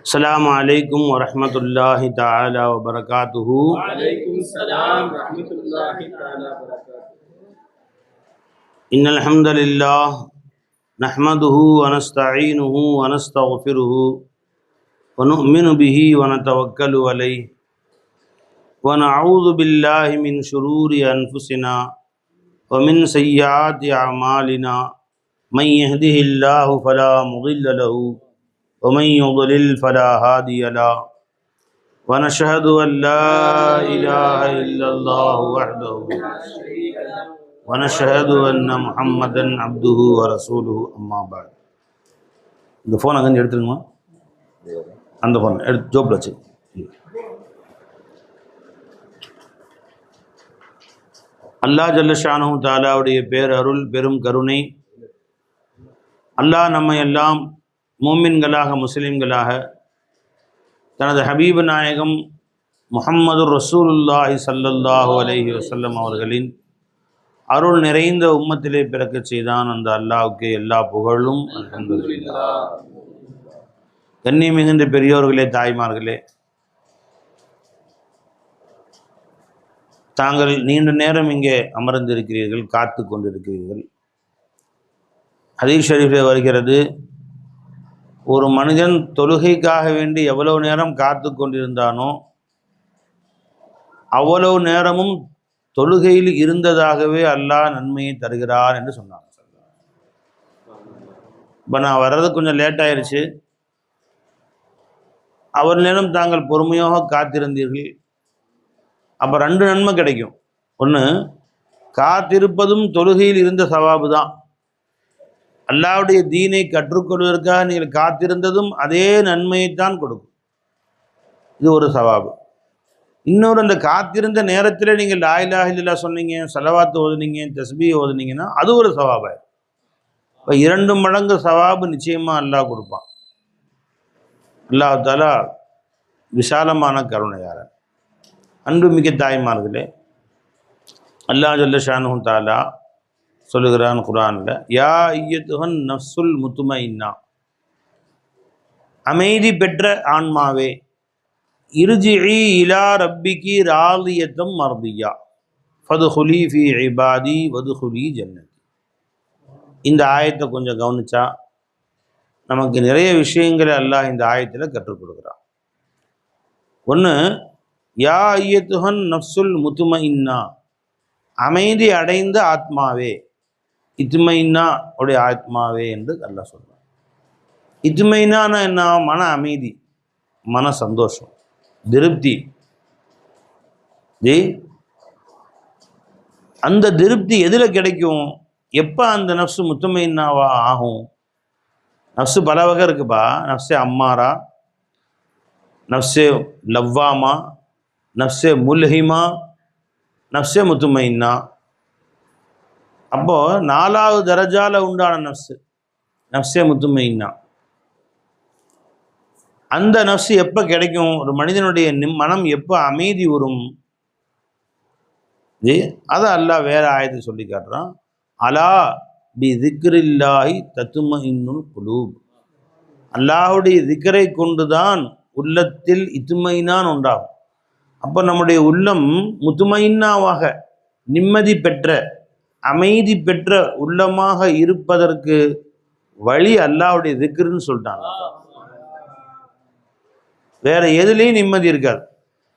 السلام عليكم ورحمة الله تعالى وبركاته. وعليكم السلام ورحمة الله تعالى وبركاته. إن الحمد لله نحمده ونستعينه ونستغفره ونؤمن به ونتوكل عليه ونعوذ بالله من شرور أنفسنا ومن سيئات أعمالنا من يهده الله فلا مضل له ومن يضلل فلا هادي له ونشهد أن لا إله إلا الله وحده ونشهد أن محمدا عبده ورسوله أما بعد. இந்த ஃபோன் அங்கே எடுத்துருங்கம்மா, அந்த ஃபோன் எடுத்து ஜோப்பில் வச்சு. அல்லாஹ் ஜல்ல ஷானஹு தஆலாவுடைய பேரருள் பெரும் கருணை, அல்லாஹ் நம்மை எல்லாம் மூமின்களாக முஸ்லிம்களாக தனது ஹபீபு நாயகம் முஹம்மது ரசூலுல்லாஹி ஸல்லல்லாஹு அலைஹி வஸல்லம் அவர்களின் அருள் நிறைந்த உம்மத்திலே பிறக்க செய்தான். அந்த அல்லாஹ்வுக்கு எல்லா புகழும் அல்ஹம்துலில்லாஹ். கண்ணியம் மிகுந்த பெரியோர்களே, தாய்மார்களே, தாங்கள் நீண்ட நேரம் இங்கே அமர்ந்திருக்கிறீர்கள், காத்து கொண்டிருக்கிறீர்கள். ஹதீஸ் ஷரீஃபில் வருகிறது, ஒரு மனிதன் தொழுகைக்காக வேண்டி எவ்வளவு நேரம் காத்து கொண்டிருந்தானோ அவ்வளவு நேரமும் தொழுகையில் இருந்ததாகவே அல்லாஹ் நன்மையை தருகிறார் என்று சொன்னாங்க. இப்போ நான் வர்றது கொஞ்சம் லேட் ஆயிடுச்சு, அவர் நேரம் தாங்கள் பொறுமையாக காத்திருந்தீர்கள், அப்போ ரெண்டு நன்மை கிடைக்கும். ஒன்று, காத்திருப்பதும் தொழுகையில் இருந்த சவாபு தான். அல்லாஹ்வுடைய தீனை கற்றுக்கொள்வதற்காக நீங்கள் காத்திருந்ததும் அதே நன்மையைத்தான் கொடுக்கும். இது ஒரு சவாபு. இன்னொரு, அந்த காத்திருந்த நேரத்தில் நீங்கள் லா இலாஹ இல்லல்லாஹ் சொன்னீங்க, ஸலவாத் ஓதுனீங்க, தஸ்பீஹ் ஓதுனீங்கன்னா அது ஒரு சவாபு. இப்போ 2 மடங்கு சவாபு நிச்சயமாக அல்லாஹ் கொடுப்பான். அல்லாஹ் தஆலா விசாலமான கருணையார். அன்புமிக்க தாய்மார்களே, அல்லாஹ் ஜல்ல ஷானஹு தஆலா சொல்லுகிறான் குர்ஆன்ல, யா அய்யத்துஹன் நஃப்ஸுல் முத்மஇன்னா, அமைதி பெற்ற ஆன்மாவே, இர்ஜிஇ இலா ரப்பிகி ராதியத்தம் மர்தியா ஃபதுஹுலி ஃபீ இபாதி வதுஹுலி ஜன்னதி. இந்த ஆயத்தை கொஞ்சம் கவனிச்சா நமக்கு நிறைய விஷயங்களை அல்லாஹ் இந்த ஆயத்தில் கற்றுக் கொடுக்குறான். ஒன்று, யா அய்யத்துஹன் நஃப்ஸுல் முத்மஇன்னா, அமைதி அடைந்த ஆத்மாவே, இத்மைனா உடைய ஆத்மாவே என்று அல்லாஹ் சொல்றான். இத்மைனானா என்ன? மன அமைதி, மன சந்தோஷம், திருப்தி. அந்த திருப்தி எதில் கிடைக்கும்? எப்போ அந்த நஃப்ஸு முத்மைனாவா ஆகும்? நஃப்ஸு பல வகை இருக்குப்பா. நஃப்ஸே அம்மாரா, நஃப்ஸே லவ்வாமா, நஃப்ஸே முல்ஹிமா, நஃப்ஸே முத்மைனா. அப்போது 4வது தரஜால உண்டான நஃப்ஸே முத்மைனா. அந்த நஃப்ஸ் எப்போ கிடைக்கும்? ஒரு மனிதனுடைய மனம் எப்போ அமைதி வரும்? அதை அல்லாஹ் வேற ஆயத்தை சொல்லி காட்டுறான். அலா பி திக்ரில்லாஹி தத்மஇன்னுல் குலூப். அல்லாஹ்வுடைய திக்ரை கொண்டுதான் உள்ளத்தில் இத்மைனான் உண்டாகும். அப்போ நம்முடைய உள்ளம் முத்மைனாவாக, நிம்மதி பெற்ற, அமைதி பெற்ற உள்ளமாக இருப்பதற்கு வழி அல்லாஹ்வுடைய திக்ருன்னு சொல்லிட்டாங்க. வேற எதுலேயும் நிம்மதி இருக்காது.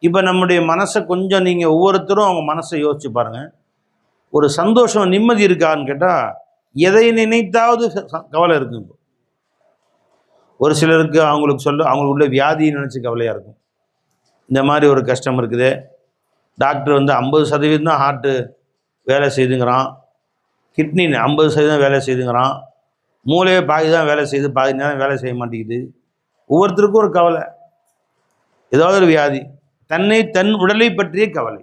இப்போ நம்முடைய மனசை கொஞ்சம் நீங்கள் ஒவ்வொருத்தரும் அவங்க மனசை யோசிச்சு பாருங்கள். ஒரு சந்தோஷம், நிம்மதி இருக்கான்னு கேட்டால் எதை நினைத்தாவது கவலை இருக்கும். இப்போ ஒரு சிலருக்கு அவங்களுக்கு உள்ள வியாதியை நினச்சி கவலையாக இருக்கும். இந்த மாதிரி ஒரு கஷ்டம் இருக்குது, டாக்டர் 50% தான் ஹார்ட்டு வேலை செய்துங்கிறான், கிட்னி 50% வேலை செய்துங்கிறான், மூளையே பாதி தான் வேலை செய்யுது, பாதி நேரம் வேலை செய்ய மாட்டேங்குது. ஒவ்வொருத்தருக்கும் ஒரு கவலை, ஏதாவது ஒரு வியாதி, தன் உடலை பற்றிய கவலை.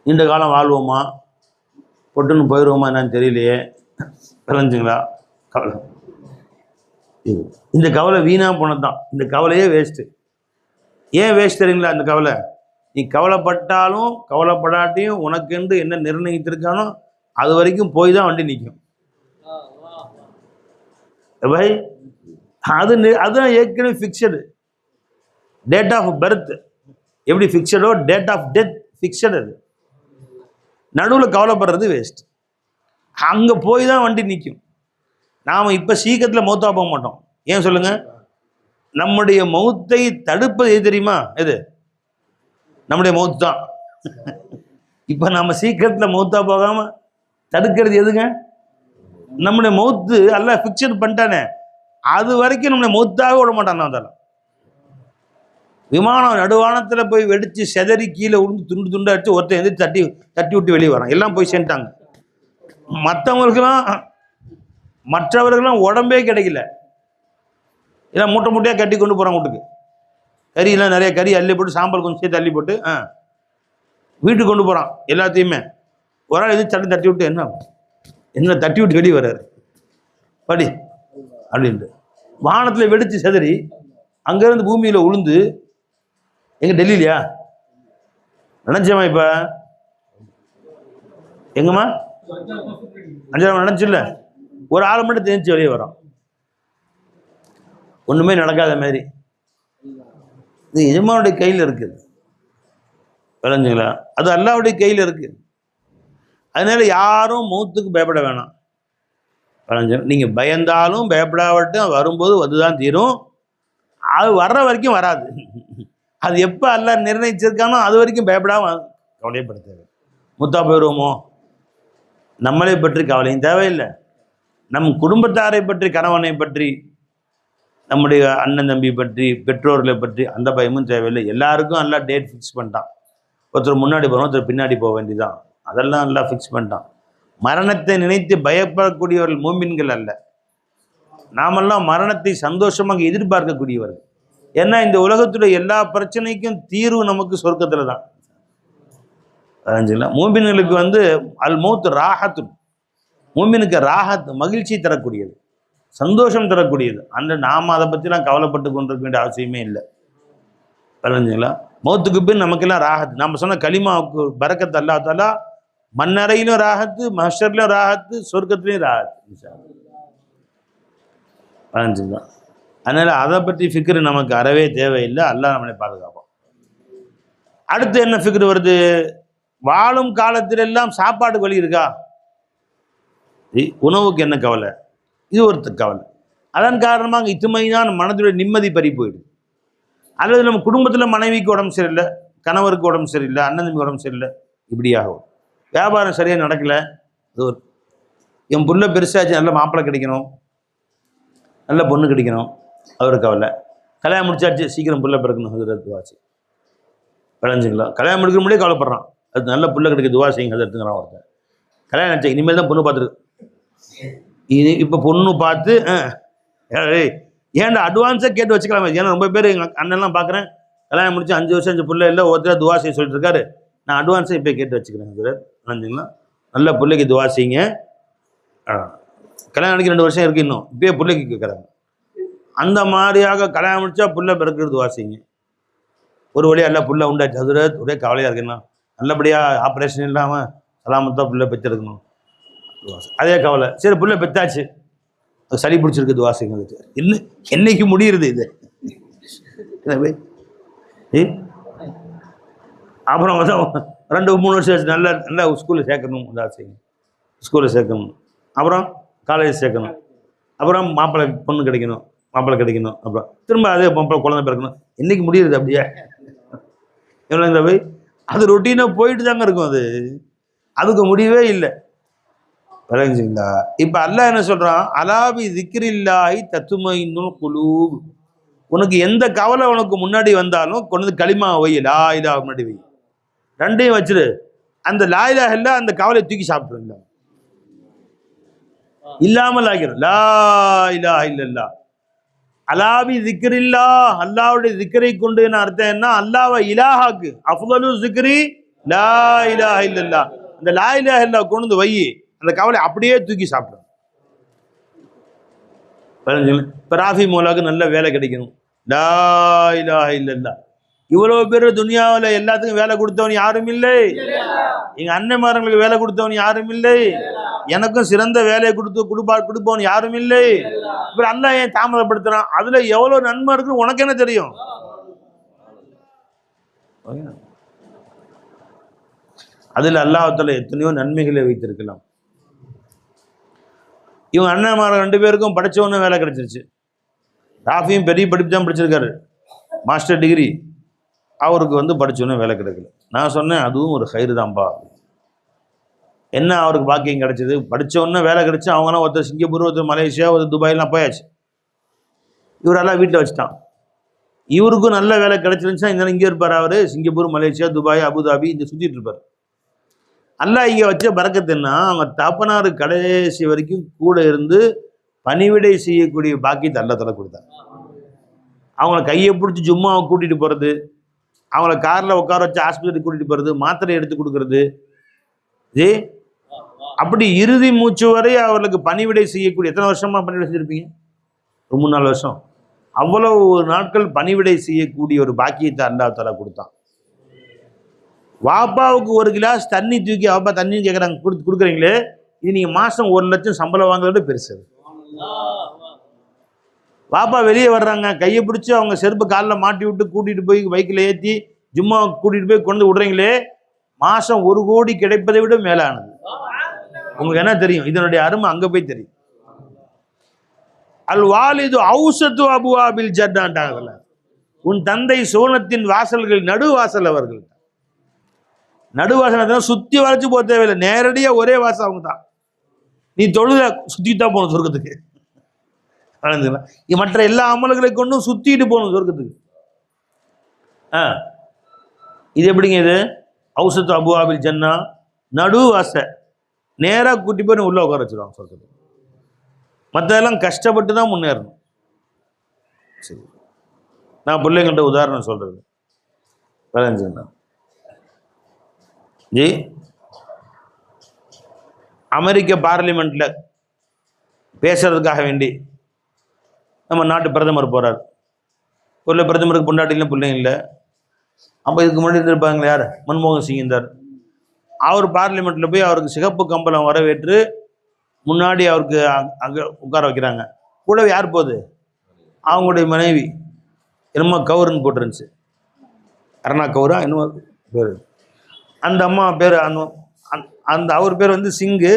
நீண்ட காலம் வாழ்வோமா, பொட்டுன்னு போயிடுவோமா என்னன்னு தெரியலையே, விளைஞ்சுங்களா கவலை. இந்த கவலை வீணாக போனது தான். இந்த கவலையே வேஸ்ட்டு. ஏன் வேஸ்ட் தெரியுங்களா? அந்த கவலை, நீ கவலைப்பட்டாலும் கவலைப்படாட்டியும் உனக்கென்று என்ன நிர்ணயித்திருக்கானோ அது வரைக்கும் போய் தான் வண்டி நிற்கும். பாய் அதுதான் ஏற்கனவே ஃபிக்ஸடு. டேட் ஆஃப் பர்த் எப்படி ஃபிக்ஸடோ டேட் ஆஃப் டெத் ஃபிக்ஸட். அது நடுவில் கவலைப்படுறது வேஸ்ட். அங்கே போய் தான் வண்டி நிற்கும். நாம் இப்போ சீக்கிரத்தில் மௌத்தா போக மாட்டோம். ஏன் சொல்லுங்கள்? நம்முடைய மௌத்தை தடுப்பது எது தெரியுமா? எது? நம்முடைய மௌத்து தான். இப்போ நம்ம சீக்கிரத்தில் மௌத்தா போகாமல் தடுக்கிறது எதுங்க? நம்முடைய மௌத்து எல்லாம் ஃபிக்ஸட் பண்ணிட்டானே, அது வரைக்கும் நம்மளை மௌத்தாக விட மாட்டான். அதெல்லாம் விமானம் நடுவானத்தில் போய் வெடித்து செதறி கீழே விழுந்து துண்டு துண்டு அடிச்சு ஒருத்தர் எந்திரிச்சு தட்டி தட்டி விட்டு வெளியே வரான். எல்லாம் போய் சேர்ந்துட்டாங்க. மற்றவர்களும் உடம்பே கிடைக்கல. எல்லாம் மூட்டை மூட்டையாக கட்டி கொண்டு போகிறான் வீட்டுக்கு. கறியெல்லாம் நிறைய கறி அள்ளி போட்டு சாம்பல் கொஞ்சம் சேர்த்து அள்ளி போட்டு வீட்டுக்கு கொண்டு போகிறான். எல்லாத்தையுமே ஒரு ஆள் எதுவும் தட்டி விட்டு என்ன தட்டி விட்டு வெளியே வர்றாரு படி அப்படின்ட்டு. வானத்தில் வெடித்து செதறி அங்கேருந்து பூமியில் உளுந்து எங்கே டெல்லியிலையா நினச்சேம்மா? இப்போ எங்கம்மா 5ஆம் நினச்சில்ல, ஒரு ஆள் மட்டும் தெரிஞ்சு வெளியே வரோம். ஒன்றுமே நடக்காத மாதிரி. இது எஜமானுடைய கையில் இருக்குது. விளைஞ்சுங்களா? அது அல்லாஹ்வுடைய கையில் இருக்குது. அதனால யாரும் மௌத்துக்கு பயப்பட வேணாம். விளைஞ்சு நீங்கள் பயந்தாலும் பயப்படாவட்டும், வரும்போது அதுதான் தீரும். அது வர்ற வரைக்கும் வராது. அது எப்போ அல்லாஹ் நிர்ணயிச்சிருக்கானோ அது வரைக்கும் பயப்படாம கவலையப்பட தேவை. மூத்தா போயிடுவோமோ நம்மளை பற்றி கவலையும் தேவையில்லை. நம் குடும்பத்தாரை பற்றி, கணவனை பற்றி, நம்முடைய அண்ணன் தம்பி பற்றி, பெற்றோர்களை பற்றி அந்த பயமும் தேவையில்லை. எல்லாருக்கும் எல்லாம் டேட் ஃபிக்ஸ் பண்ணிட்டான். ஒருத்தர் முன்னாடி போகிறோம், ஒருத்தர் பின்னாடி போக வேண்டியதான். அதெல்லாம் எல்லாம் ஃபிக்ஸ் பண்ணிட்டான். மரணத்தை நினைத்து பயப்படக்கூடியவர்கள் மூமின்கள் அல்ல. நாமெல்லாம் மரணத்தை சந்தோஷமாக எதிர்பார்க்கக்கூடியவர்கள். ஏன்னா இந்த உலகத்துடைய எல்லா பிரச்சனைக்கும் தீர்வு நமக்கு சொர்க்கத்தில் தான். மூமின்களுக்கு அல் மௌத் ராஹத்து. மூமினுக்கு ராஹத் மகிழ்ச்சி தரக்கூடியது, சந்தோஷம் தரக்கூடியது. நாம் அதை பற்றிலாம் கவலைப்பட்டு கொண்டிருக்க வேண்டிய அவசியமே இல்லை. புரிஞ்சுங்களா? மௌத்துக்கு பின் நமக்கெல்லாம் ராஹத். நம்ம சொன்ன கலிமாவுக்கு பரக்கத் அல்லாஹ் தஆலா மண்ணறையிலும் ராஹத்து, மஹ்ஷர்லையும் ராஹத்து, சொர்க்கத்துலையும் ராஹத்து. புரிஞ்சுங்களா? அதனால் அதை பற்றி ஃபிக்ரு நமக்கு அறவே தேவையில்லை. அல்லாஹ் நம்மளை பாதுகாப்போம். அடுத்து என்ன ஃபிக்ரு வருது? வாழும் காலத்திலெல்லாம் சாப்பாட்டுக்கு வழி இருக்கா? உணவுக்கு என்ன கவலை? இது ஒரு கவலை. அதன் காரணமாக இத்துமைதான் மனதுடைய நிம்மதி பறி போயிடுது. அல்லது நம்ம குடும்பத்தில் மனைவிக்கு உடம்பு சரியில்லை, கணவருக்கு உடம்பு சரியில்லை, அண்ணன் தம்பி உடம்பு சரியில்லை, இப்படியாகும். வியாபாரம் சரியாக நடக்கலை, அது ஒரு என் புள்ள பெருசாச்சு, நல்ல மாப்பிள்ளை கிடைக்கணும், நல்ல பொண்ணு கிடைக்கணும், அது ஒரு கவலை. கல்யாணம் முடிச்சாச்சு, சீக்கிரம் புள்ள பிறக்கணும், அது துவாச்சு. விளைஞ்சுங்களா? கல்யாணம் முடிக்கிற முடியே கவலைப்படுறான், அது நல்ல புள்ள கிடைக்க துவா செய்யுங்க, அது எடுத்துக்கிறான் ஒருத்தன். கல்யாணம் ஆச்சு, இனிமேல் தான் பொண்ணு பார்த்துருக்கு. இப்போ பொண்ணு பார்த்து ஏன்டா அட்வான்ஸாக கேட்டு வச்சுக்கலாமே. ஏன்னா ரொம்ப பேர் எங்கள் அண்ணன்லாம் பார்க்குறேன், கல்யாணம் முடிச்சு 5 வருஷம் 5 பிள்ளை இல்லை, ஒருத்தர் துவா செய்ய சொல்லிட்டு இருக்காரு. நான் அட்வான்ஸாக இப்போ கேட்டு வச்சுக்கிறேன் சார். நினைஞ்சிங்களா? நல்ல பிள்ளைக்கு துவா செய்யுங்க. கல்யாணம் முடிக்க 2 வருஷம் இருக்குது, இன்னும் இப்போயே பிள்ளைக்கு கேட்குறாங்க. அந்த மாதிரியாக கல்யாணம் முடிச்சா புள்ள பிறக்கிறது துவா செய்யுங்க. ஒரு வழியாக எல்லாம் புள்ள உண்டாச்சு, அது ஒரே கவலையாக இருக்குன்னா நல்லபடியாக ஆப்ரேஷன் இல்லாமல் சலாமத்தாக புள்ள பெற்றெடுக்கணும், அதே கவலை. சரி புள்ள பெற்றாச்சு, சளி பிடிச்சிருக்கு, துவா செய்யுங்க. இன்னும் என்னைக்கு முடியுறது இது? அப்புறம் 2-3 வருஷம் ஆச்சு, நல்லா ஸ்கூலில் சேர்க்கணும், துவா செய்யுங்க. ஸ்கூலில் சேர்க்கணும், அப்புறம் காலேஜ் சேர்க்கணும், அப்புறம் மாப்பிள்ளை பொண்ணு கிடைக்கணும், மாப்பிள்ளை கிடைக்கணும், அப்புறம் திரும்ப அதே மாப்பிள்ளை குழந்தை பிறக்கணும். என்னைக்கு முடியுறது? அப்படியே எவ்வளோ இந்த போய் அது ரொட்டீனாக போயிட்டு தாங்க இருக்கும். அதுக்கு முடியவே இல்லை. விளங்குங்களா? இப்போ அல்லாஹ் என்ன சொல்கிறான்? அலாபி திக்ரில்லாஹி தத்மைனுல் குலூப். உனக்கு எந்த கவலை உனக்கு முன்னாடி வந்தாலும் கொண்டு களிமா வை, லா இலாஹ முன்னாடி வை, ரெண்டையும் வச்சிரு. அந்த லா இலாஹ இல்ல அந்த கவலையை தூக்கி சாப்பிட்ருங்க, இல்லாமல் ஆகிரும். லா இலாஹ இல்லல்லாஹ். அலாபி திக்ரில்லா, அல்லாஹ்வுடைய திக்ரை கொண்டு என்ன அர்த்தம்? என்ன? அல்லாஹ்வை இலாஹாக்கு. அஃதலு திக்ரி லா இலாஹ இல்லல்லாஹ். அந்த லா இலாஹ இல்லல்லாஹ் கொண்டு வை, அந்த கவலை அப்படியே தூக்கி சாப்பிடும். இப்போ ராஃபி மோலாவுக்கு நல்ல வேலை கிடைக்கணும், லா இலாஹ இல்லல்லாஹ். இவ்வளோ பேர் துனியாவில் எல்லாத்துக்கும் வேலை கொடுத்தவன் யாரும் இல்லை. எங்கள் அண்ணன்மார்களுக்கு வேலை கொடுத்தவன் யாரும் இல்லை. எனக்கும் சிறந்த வேலையை கொடுப்பவன் யாரும் இல்லை. இப்ப அல்லாஹ் ஏன் தாமதப்படுத்துறான்? அதுல எவ்வளவு நன்மை இருக்குன்னு உனக்கு என்ன தெரியும்? அதுல அல்லாஹ்வுத்தாலா எத்தனையோ நன்மைகளை வைத்திருக்கலாம். இவங்க அண்ணன்மார் 2 பேருக்கும் படிச்சவொன்னு வேலை கிடைச்சிருச்சு. ராஃபியும் பெரிய படிப்பு தான் படிச்சிருக்காரு, மாஸ்டர் டிகிரி. அவருக்கு படிச்சவொன்னு வேலை கிடைக்கல. நான் சொன்னேன் அதுவும் ஒரு கயிறு தான்ப்பா. என்ன அவருக்கு பாக்கியம் கிடைச்சது? படித்தவொன்னே வேலை கிடைச்சி அவங்களாம் ஒருத்தர் சிங்கப்பூர், ஒருத்தர் மலேசியா, ஒருத்தர் துபாயெலாம் போயாச்சு. இவரெல்லாம் வீட்டில் வச்சுட்டான். இவருக்கும் நல்ல வேலை கிடைச்சிருந்துச்சா இந்த இங்கே இருப்பார். அவர் சிங்கப்பூர், மலேசியா, துபாய், அபுதாபி இங்கே சுற்றிட்டு இருப்பார். அல்லாஹ் இங்கே வச்ச பரக்கத்துன்னா அவங்க தப்பனார் கடைசி வரைக்கும் கூட இருந்து பணிவிடை செய்யக்கூடிய பாக்கியத்தை அல்லாஹ் தஆலா கொடுத்தார். அவங்கள கையை பிடிச்சி ஜும்மாவை கூட்டிகிட்டு போகிறது, அவங்கள காரில் உட்கார வச்சு ஆஸ்பத்திரிக்கு கூட்டிகிட்டு போகிறது, மாத்திரை எடுத்து கொடுக்கறது, அப்படி இறுதி மூச்சு வரை அவர்களுக்கு பணிவிடை செய்யக்கூடிய. எத்தனை வருஷமா பணிவிடை செஞ்சிருப்பீங்க? 3-4 வருஷம். அவ்வளவு நாட்கள் பணிவிடை செய்யக்கூடிய ஒரு பாக்கியத்தை அல்லாஹ் தஆலா கொடுத்தான். வாப்பாவுக்கு 1 கிளாஸ் தண்ணி தூக்கி வாப்பா தண்ணி கேட்குறாங்க, கொடுக்குறீங்களே, இது நீங்கள் மாதம் 1 லட்சம் சம்பளம் வாங்குறத பெருசு. வாப்பா வெளியே வர்றாங்க, கையை பிடிச்சி அவங்க செருப்பு காலில் மாட்டி விட்டு கூட்டிகிட்டு போய் பைக்கில் ஏற்றி ஜும்மா கூட்டிகிட்டு போய் கொண்டு விடுறீங்களே, மாதம் 1 கோடி கிடைப்பதை விட மேலானது. உங்களுக்கு என்ன தெரியும்? இதனுடைய அருமை அங்கே போய் தெரியும். அல் வாலிது அவுசத்து அபுவாபில் ஜன்னாட்டாங்கல்ல, உன் தந்தை சோனத்தின் வாசல்கள் நடுவாசல். அவர்கள் நடுவாசல் சுற்றி வளைச்சு போக தேவையில்லை, நேரடியாக ஒரே வாசல் அவங்க தான். நீ தொழுத சுற்றி தான் போகணும் சொர்க்கத்துக்கு. மற்ற எல்லா அமல்களை கொண்டும் சுற்றிட்டு போகணும் சொர்க்கத்துக்கு. இது எப்படிங்க? இது அவுசத்து அபுவாபில் ஜன்னா, நடுவாச, நேராக கூட்டி போய் உள்ளே உட்கார வச்சுருவாங்க சொர்க்கத்துக்கு. மற்றதெல்லாம் கஷ்டப்பட்டு தான் முன்னேறணும். சரி, நான் பிள்ளைங்கள்ட்ட உதாரணம் சொல்கிறது வேலைஞ்சுண்ணா ஜி. அமெரிக்க பார்லிமெண்ட்டில் பேசுறதுக்காக வேண்டி நம்ம நாட்டு பிரதமர் போகிறார். ஒரு பிரதமருக்கு பொண்டாட்டிலாம் பிள்ளைங்க இல்லை. அப்போ இதுக்கு முன்னாடி இருந்திருப்பாங்க யார்? மன்மோகன் சிங் இருந்தார். அவர் பார்லிமெண்ட்டில் போய் அவருக்கு சிகப்பு கம்பளம் வரவேற்று முன்னாடி அவருக்கு அங்கே உட்கார வைக்கிறாங்க. கூட யார் போகுது? அவங்களுடைய மனைவி. என்னமோ கவுருன்னு போட்டுருந்துச்சு, அருணா கவுரா என்னமோ பேர். அந்த அம்மா பேர் அந்த அவர் பேர் சிங்கு.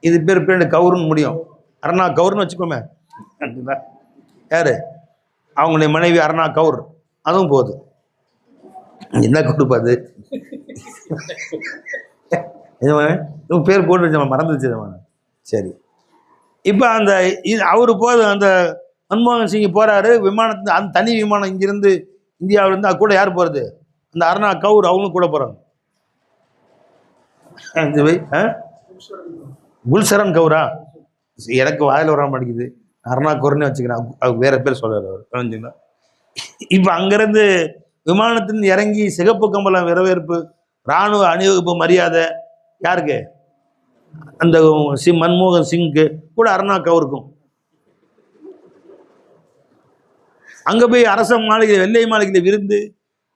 இது பேர் கவுருன்னு முடியும், அருணா கவுர்னு வச்சுக்கோமே. யார்? அவங்களுடைய மனைவி அருணா கவுர். அதுவும் போகுது. என்ன கொடுப்பாது பேர் போட்டு வச்சு மறந்துச்சு. சரி, இப்போ அந்த அவரு போது அந்த மன்மோகன் சிங் போகிறாரு விமானத்து, அந்த தனி விமானம் இங்கிருந்து இந்தியாவிலேருந்து. அது கூட யார் போகிறது? அந்த அருணா கவுர். அவங்களும் கூட போகிறாங்க. குல்சரன் கவுரா? எனக்கு வாயில் வர மாட்டேங்குது, அருணா கவுர்னே வச்சுக்கிறேன். அவர் வேற பேர் சொல்கிறார் அவர். புரிஞ்சுங்களா? இப்போ அங்கேருந்து விமானத்தின் இறங்கி சிகப்பு கம்பளம் வரவேற்பு, இராணுவ அணிவகுப்பு மரியாதை யாருக்கு? அந்த மன்மோகன் சிங்க்கு கூட அருணா கவுருக்கும். அங்கே போய் அரச மாளிகை, வெள்ளை மாளிகையில்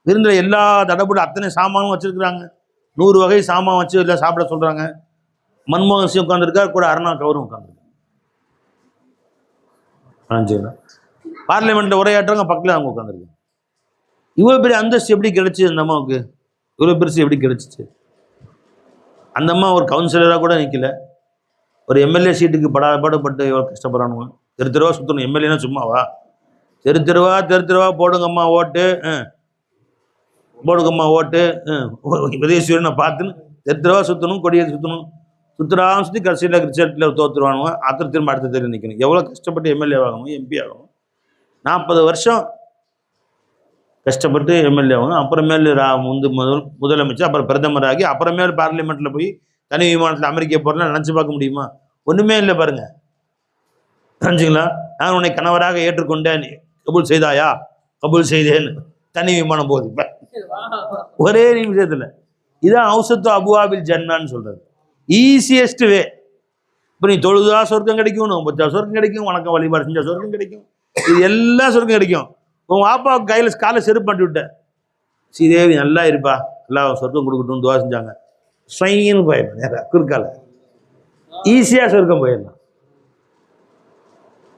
விருந்தில் எல்லா தடப்பட்டு அத்தனை சாமானும் வச்சுருக்குறாங்க. 100 வகை சாமான் வச்சு எல்லாம் சாப்பிட சொல்கிறாங்க. மன்மோகன் சிங் உட்காந்துருக்கார், கூட அருணா கவுரும் உட்காந்துருக்காங்க. பார்லிமெண்ட்டில் உரையாற்றுறவங்க பக்கத்தில் அவங்க உட்காந்துருக்காங்க. இவ்வளோ பெரிய அந்தஸ்து எப்படி கிடைச்சி அந்த அம்மாவுக்கு? இவ்வளோ பெருசு எப்படி கிடைச்சிச்சு? அந்த அம்மா ஒரு கவுன்சிலராக கூட நிற்கல. ஒரு எம்எல்ஏ சீட்டுக்கு பாடுபட்டு எவ்வளோ கஷ்டப்படுறானுங்க. தெருவா சுற்றணும். எம்எல்ஏனா சும்மாவா? தெருவா போடுங்கம்மா ஓட்டு, போடுங்கம்மா ஓட்டு, உதயசூரியனை பார்த்துன்னு தெருவா சுற்றணும், கொடியை சுற்றுறான்னு சுற்றி கடைசியில் ரிசல்ட்டில் தோற்றுருவானுங்க. அத்தனை திரும்ப அடுத்த தெரு நிற்கணும். எவ்வளோ கஷ்டப்பட்டு எம்எல்ஏ ஆகணும், எம்பி ஆகணும். 40 வருஷம் கஷ்டப்பட்டு எம்எல்ஏ ஆகணும். அப்புறமேல் முதலமைச்சர், அப்புறம் பிரதமராகி, அப்புறமேல் பார்லிமெண்ட்டில் போய் தனி விமானத்தில் அமெரிக்கா போகிறலாம் நினச்சி பார்க்க முடியுமா? ஒன்றுமே இல்லை பாருங்க. தெரிஞ்சுங்களா? நான் உன்னை கணவராக ஏற்றுக்கொண்டேன், கபூல் செய்தாயா? கபூல் செய்தேன்னு தனி விமானம் போகுது இப்போ ஒரே நிமிஷத்தில். இதுதான் அவுசத்து அபுவாபில் ஜன்னான்னு சொல்கிறது. Easiest way. இப்போ நீ தொழுதா சொர்க்கம் கிடைக்கும், நோம்புச்சா சொர்க்கம் கிடைக்கும், வணக்கம் வழிபாடு செஞ்சா சொர்க்கம் கிடைக்கும், இது எல்லாம் சொர்க்கம் கிடைக்கும். உன் வாப்பாவுக்கு கையில் காலை செருப்பு பண்ணி விட்டேன், ஸ்ரீதேவி நல்லா இருப்பா, நல்லா சொர்க்கம் கொடுக்கட்டும்னு துவா செஞ்சாங்க. ஸ்வைன்னு போயிடும் நேராக குறுக்கால. ஈஸியாக சொர்க்கம் போயிடலாம்.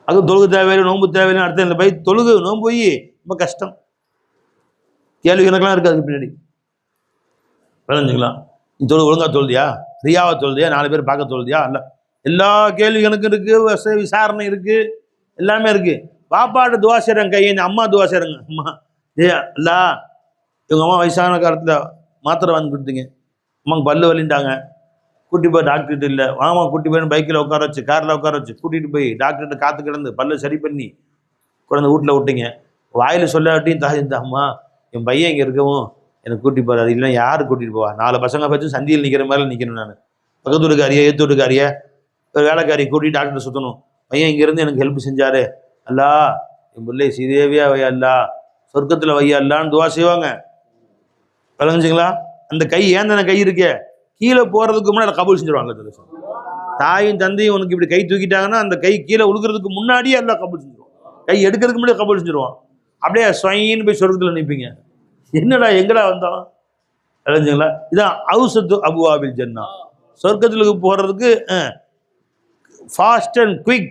அது தொழுகு தேவையில்லை, நோன்பு தேவையில்லை, அடுத்த இந்த போய் தொழுகு நோன்பு போய் ரொம்ப கஷ்டம். கேள்வி கணக்கெல்லாம் இருக்குது அதுக்கு பின்னாடி. விளைஞ்சுங்களா? நீ ஒழுங்கா தொழுதியா, ரியாவை தொழுதியா, 4 பேர் பார்க்க தொழுதியா, இல்லை எல்லா கேள்வி கணக்கும் இருக்குது, விசாரணை இருக்குது, எல்லாமே இருக்குது. பாப்பாட்ட துவா செய்கிறாங்க, கையை அம்மா துவா செய்கிறாங்க. அம்மா இல்லா இவங்க அம்மா வயசான காலத்தில் மாத்திரை வாங்கி கொடுத்தீங்க, அம்மாங்க பல்லு வலிண்டாங்க, கூட்டிட்டு போய் டாக்டர்கிட்ட இல்லை வாங்கம்மா கூட்டி போய் பைக்கில் உட்கார வச்சு காரில் உட்கார வச்சு கூட்டிகிட்டு போய் டாக்டர்கிட்ட காத்து கிடந்து பல்லு சரி பண்ணி குழந்தை வீட்டில் விட்டீங்க. வாயில் சொல்லாட்டியும் இந்த அம்மா என் பையன் இங்கே இருக்கவும் எனக்கு கூட்டி போகிறாரு, இல்லை யார் கூட்டிகிட்டு போவா, 4 பசங்க வச்சு சந்தியில் நிற்கிற மாதிரி நிற்கணும். நான் பக்கத்து வீட்டுக்காரியா ஏற்று வீட்டுக்காரியா ஒரு வேலைக்காரியை கூட்டிகிட்டு டாக்டர் சுற்றணும். பையன் இங்கேருந்து எனக்கு ஹெல்ப் செஞ்சாரு, அல்லா என் பிள்ளை சீதேவியா வையா அல்லா, சொர்க்கத்தில் வையா அல்லான்னு துவா செய்வாங்க. விளங்குச்சிங்களா? அந்த கை ஏந்தன கை இருக்கே, கீழே போகிறதுக்கு முன்னாடி கபூல் செஞ்சிருவாங்க. தாயும் தந்தையும் உனக்கு இப்படி கை தூக்கிட்டாங்கன்னா அந்த கை கீழே உழுகிறதுக்கு முன்னாடியே எல்லாம் கபூல் செஞ்சிருவான். கை எடுக்கிறதுக்கு முன்னாடி கபூல் செஞ்சிருவான். அப்படியே ஸ்வைன்னு போய் சொர்க்கத்தில் நிற்பீங்க. என்னடா எங்கடா வந்தோம்? விளங்குச்சிங்களா? இதான் அவுசத்து அபுவாபில் ஜன்னா. சொர்க்கத்துக்கு போகிறதுக்கு ஃபாஸ்ட் அண்ட் குயிக்,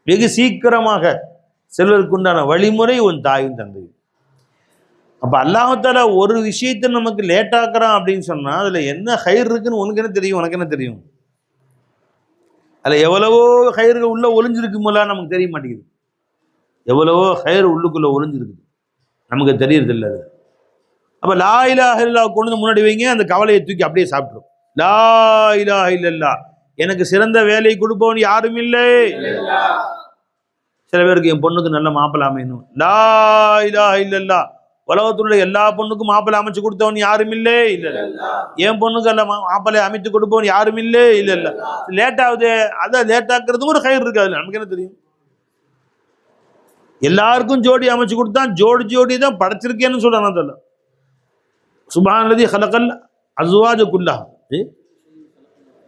வெகு சீக்கிரமாக செல்வதற்கு உண்டான வழிமுறை உன் தாயும் தந்தையும். அப்போ அல்லாஹ்தாலா ஒரு விஷயத்தை நமக்கு லேட்டாக்குறான் அப்படின்னு சொன்னால் அதில் என்ன ஹைர் இருக்குன்னு உனக்கு என்ன தெரியும், உனக்கு என்ன தெரியும்? அதில் எவ்வளவோ ஹைர்கள் உள்ள ஒளிஞ்சிருக்குமோல நமக்கு தெரிய மாட்டேங்குது. எவ்வளவோ ஹைர் உள்ளுக்குள்ளே ஒளிஞ்சிருக்குது, நமக்கு தெரியறதில்லை. அது அப்போ லா இலாஹ இல்லல்லாஹ் கொண்டு வந்து முன்னாடி வைங்க, அந்த கவலையை தூக்கி அப்படியே சாப்பிட்ரும். லா இலாஹ இல்லல்லாஹ், எனக்கு சிறந்த வேலை கொடுப்பவன் யாரும் இல்லை. சில பேருக்கு என் பொண்ணுக்கு நல்ல மாப்பிள்ளை அமையணும், லா இலாஹ இல்லல்லாஹ். உலகத்துடைய எல்லா பொண்ணுக்கும் மாப்பிள்ளை அமைச்சு கொடுத்தவன் யாரும் இல்லை, இல்லை என் பொண்ணுக்கு எல்லாம் மாப்பிள்ளை அமைத்து கொடுப்பவன் யாரும் இல்லை, இல்லை இல்லை லேட் ஆகுது. அதை லேட் ஆக்குறதுக்கு ஒரு கயிறு இருக்கு, அதுல நமக்கு என்ன தெரியும்? எல்லாருக்கும் ஜோடி அமைச்சு கொடுத்தான், ஜோடி தான் படைச்சிருக்கேன்னு சொல்றான். அதில் சுப்ஹானல்லதி ஹலகல் அஸ்வாஜ குல்லஹா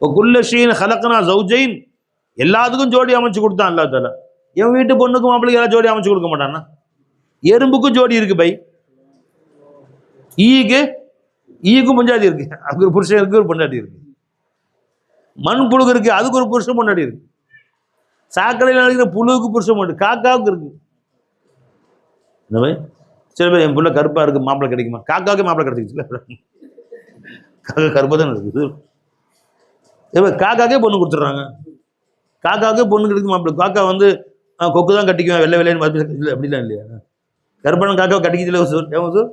வ குல்ல ஷைஇன் ஹலக்னா ஸௌஜைன். எல்லாத்துக்கும் ஜோடி அமைச்சு கொடுத்தான் அல்லாஹ் தஆலா. என் வீட்டு பொண்ணுக்கு மாப்பிள்ளைக்கு எல்லாம் ஜோடி அமைச்சு கொடுக்க மாட்டானா? எறும்புக்கும் ஜோடி இருக்கு பை, ஈக்கும் பொஞ்சாதி இருக்கு, அதுக்கு ஒரு புருஷன் இருக்கு, ஒரு பொண்டாட்டி இருக்கு. மண் புழுகு இருக்கு, அதுக்கு ஒரு புருஷன் பொண்டாட்டி இருக்கு. சாக்கடையில் நடக்கிற புழுவுக்கு புருஷன் பொண்டாட்டி, காக்காவுக்கு இருக்கு. இந்த மாதிரி சில பேர் என் பிள்ளை கருப்பா இருக்கு மாப்பிள்ளை கிடைக்குமா, காக்காவுக்கே மாப்பிள்ளை கிடைச்சிச்சு. காக்கா கருப்பா தான் இருக்குது, காக்காக்கே பொண்ணு கொடுத்துட்றாங்க. காக்காவுக்கே பொண்ணு கிடைக்கும் மாப்பிள்ளை. காக்கா வந்து கொக்கு தான் கட்டிக்குவேன், வெள்ளை வெள்ளைன்னு இல்லை, அப்படிலாம் இல்லையா? கருப்பான காக்காவை கட்டிக்கிச்சு சார்,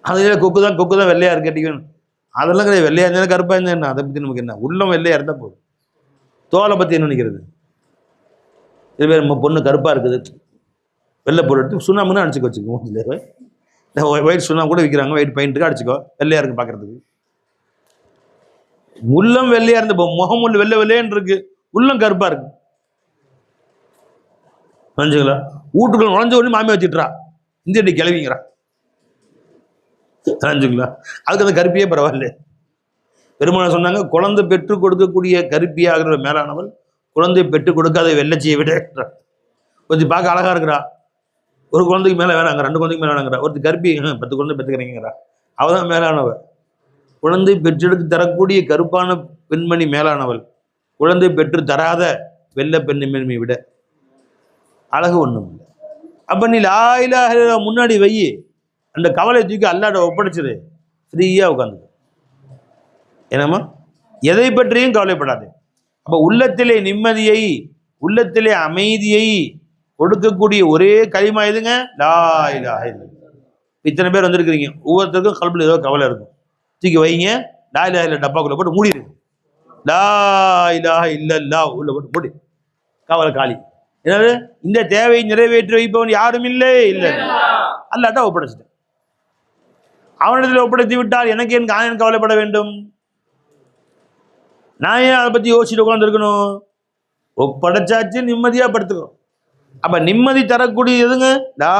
அதுல கொக்கு தான் வெள்ளையா இருக்கு கட்டிக்கணும். அதெல்லாம் கிடையாது. வெள்ளையா இருந்தாலும் கருப்பா இருந்தா என்ன, அதை பத்தி நமக்கு என்ன? உள்ளம் வெள்ளையா இருந்தா போதும். தோலை பத்தி என்ன நினைக்கிறது? இது பேர் நம்ம பொண்ணு கருப்பா இருக்குது, வெள்ளை பொருள் எடுத்து சுண்ணாம்புன்னு அடிச்சுக்க வச்சுக்குவோம். ஒயிட் சுண்ணாம்பு கூட விற்கிறாங்க, ஒயிட் பெயிண்ட்டுக்கு அடிச்சுக்கோ, வெள்ளையா இருக்கு பாக்குறதுக்கு. உள்ளம் வெள்ளையா இருந்த முகம் உள்ள வெள்ளைன்னு இருக்கு, உள்ளம் கருப்பா இருக்கு. புரிஞ்சுங்களா? வீட்டுக்குள்ள நுழைஞ்ச உடனே மாமி வச்சுட்டுறா, இந்தியடி கிளவிங்கிறா. புரிஞ்சுங்களா? அதுக்கு அந்த கருப்பியே பரவாயில்ல. பெருமாள் சொன்னாங்க, குழந்தை பெற்று கொடுக்கக்கூடிய கருப்பியாகிற மேலானவள் குழந்தை பெற்றுக் கொடுக்காத வெள்ளச்சியை விட. கொஞ்சம் பார்க்க அழகா இருக்கிறா, ஒரு குழந்தைக்கு மேலே வேணாங்க, 2 குழந்தைக்கு மேலே வேணாங்கிறா. ஒருத்தர் கருப்பி 10 குழந்தை பெற்றுக்கிறீங்கிறா, அவதான் மேலானவள். குழந்தை பெற்றெடுத்து தரக்கூடிய கருப்பான பெண்மணி மேலானவள், குழந்தை பெற்று தராத வெள்ளை பெண்மணியை விட அழகு ஒண்ணும் இல்லை. அப்ப நீ லா இலாஹ இல்லல்லாஹ் முன்னாடி வை, அந்த கவலை தூக்கி அல்லாஹ்ட்ட ஒப்படைச்சிரு, ஃப்ரீயா உட்காந்து. என்னம்மா, எதை பற்றியும் கவலைப்படாது. அப்ப உள்ளத்திலே நிம்மதியை, உள்ளத்திலே அமைதியை கொடுக்கக்கூடிய ஒரே கலிமா எதுங்க? லா இலாஹ இல்லல்லாஹ். இத்தனை பேர் வந்திருக்கிறீங்க, ஒவ்வொருத்தருக்கும் கல்புல ஏதோ கவலை இருக்கும், தூக்கி வைங்க, லா இலாஹ இல்லல்லாஹ் டப்பாக்குள்ள போட்டு மூடிடு. லா இலாஹ இல்லல்லாஹ் உள்ள போட்டு மூடி, கவலை காலி. என்னது? இந்த தேவையை நிறைவேற்றி வைப்பவன் யாரும் இல்லை, இல்லை அல்லாஹ்ட்ட ஒப்படைச்சிட்டேன். அவனிடத்தில் ஒப்படைத்து விட்டால் எனக்கு ஏன் கவலைப்பட வேண்டும்? நான் ஏன் அதை பத்தி யோசிச்சுட்டு உட்காந்துருக்கணும்? ஒப்படைச்சாச்சு, நிம்மதியா படுத்துக்கோ. அப்ப நிம்மதி தரக்கூடிய எதுங்க? லா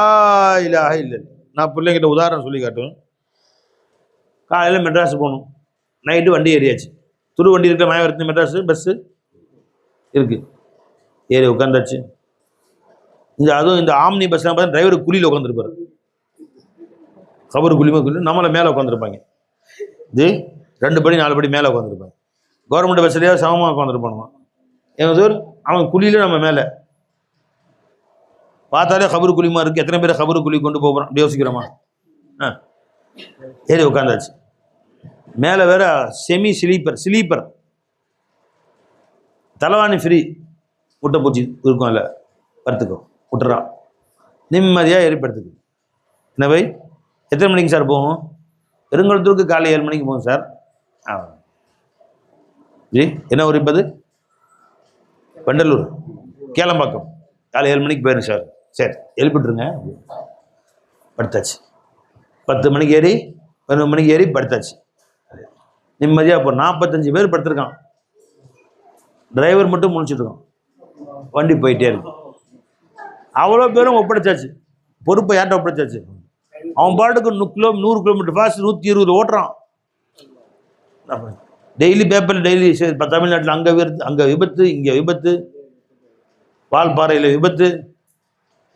இலாஹ இல்லல்லாஹ். நான் பிள்ளைங்கிட்ட உதாரணம் சொல்லி காட்டுவேன். காலையில் மெட்ராஸ் போகணும், நைட்டு வண்டி ஏறியாச்சு, துரு வண்டி இருக்கிற மாயவரத்து மெட்ராஸ் பஸ்ஸு இருக்கு, ஏறி உட்காந்தாச்சு. அதுவும் இந்த ஆம்னி பஸ்லாம் பார்த்தா டிரைவர் குழியில் உட்காந்துருப்பாரு, கபரு குழிமா குழி, நம்மளை மேலே உட்காந்துருப்பாங்க. இது 2 படி 4 படி மேலே உட்காந்துருப்பாங்க. கவர்மெண்ட் பஸ்லையாவது சமமாக உட்காந்துருப்பானுங்க. எங்கள் சார் அவன் குழியில் நம்ம மேலே பார்த்தாலே கபரு குழிமா இருக்குது. எத்தனை பேர் கபரு குழி கொண்டு போகிறோம் அப்படி யோசிக்கிறோமா? ஏறி உட்காந்தாச்சு. மேலே வேற செமி ஸ்லீப்பர் தலைவாணி ஃப்ரீ, முட்டை பூச்சி இருக்கும், இல்லை படுத்துக்கோ விட்டுறான், நிம்மதியாக ஏறி படுத்துக்கு. என்ன பை எத்தனை மணிக்கு சார் போகும்? பெருங்குளத்தூருக்கு காலை 7 மணிக்கு போகும் சார். ஜி என்ன ஒரு 20 வண்டலூர் கேளம்பாக்கம் காலை 7 மணிக்கு போயிடும் சார். சரி எழுப்பிட்டுருங்க. படுத்தாச்சு. 10 மணிக்கு ஏறி 11 மணிக்கு ஏறி படுத்தாச்சு. நிம்மதியாக இப்போ 45 பேர் படுத்திருக்கான். டிரைவர் மட்டும் முடிச்சுட்ருக்கான். வண்டி போயிட்டே இருக்கு. அவ்வளோ பேரும் ஒப்படைச்சாச்சு. பொறுப்பை யார்கிட்ட ஒப்படைச்சாச்சு? அவன் பாட்டுக்கு 100 கிலோமீட்டர் ஃபாஸ்ட் 120 ஓட்டுறான். டெய்லி பேப்பரில் டெய்லி இப்போ தமிழ்நாட்டில் அங்கே விபத்து, இங்கே விபத்து, வால்பாறையில் விபத்து,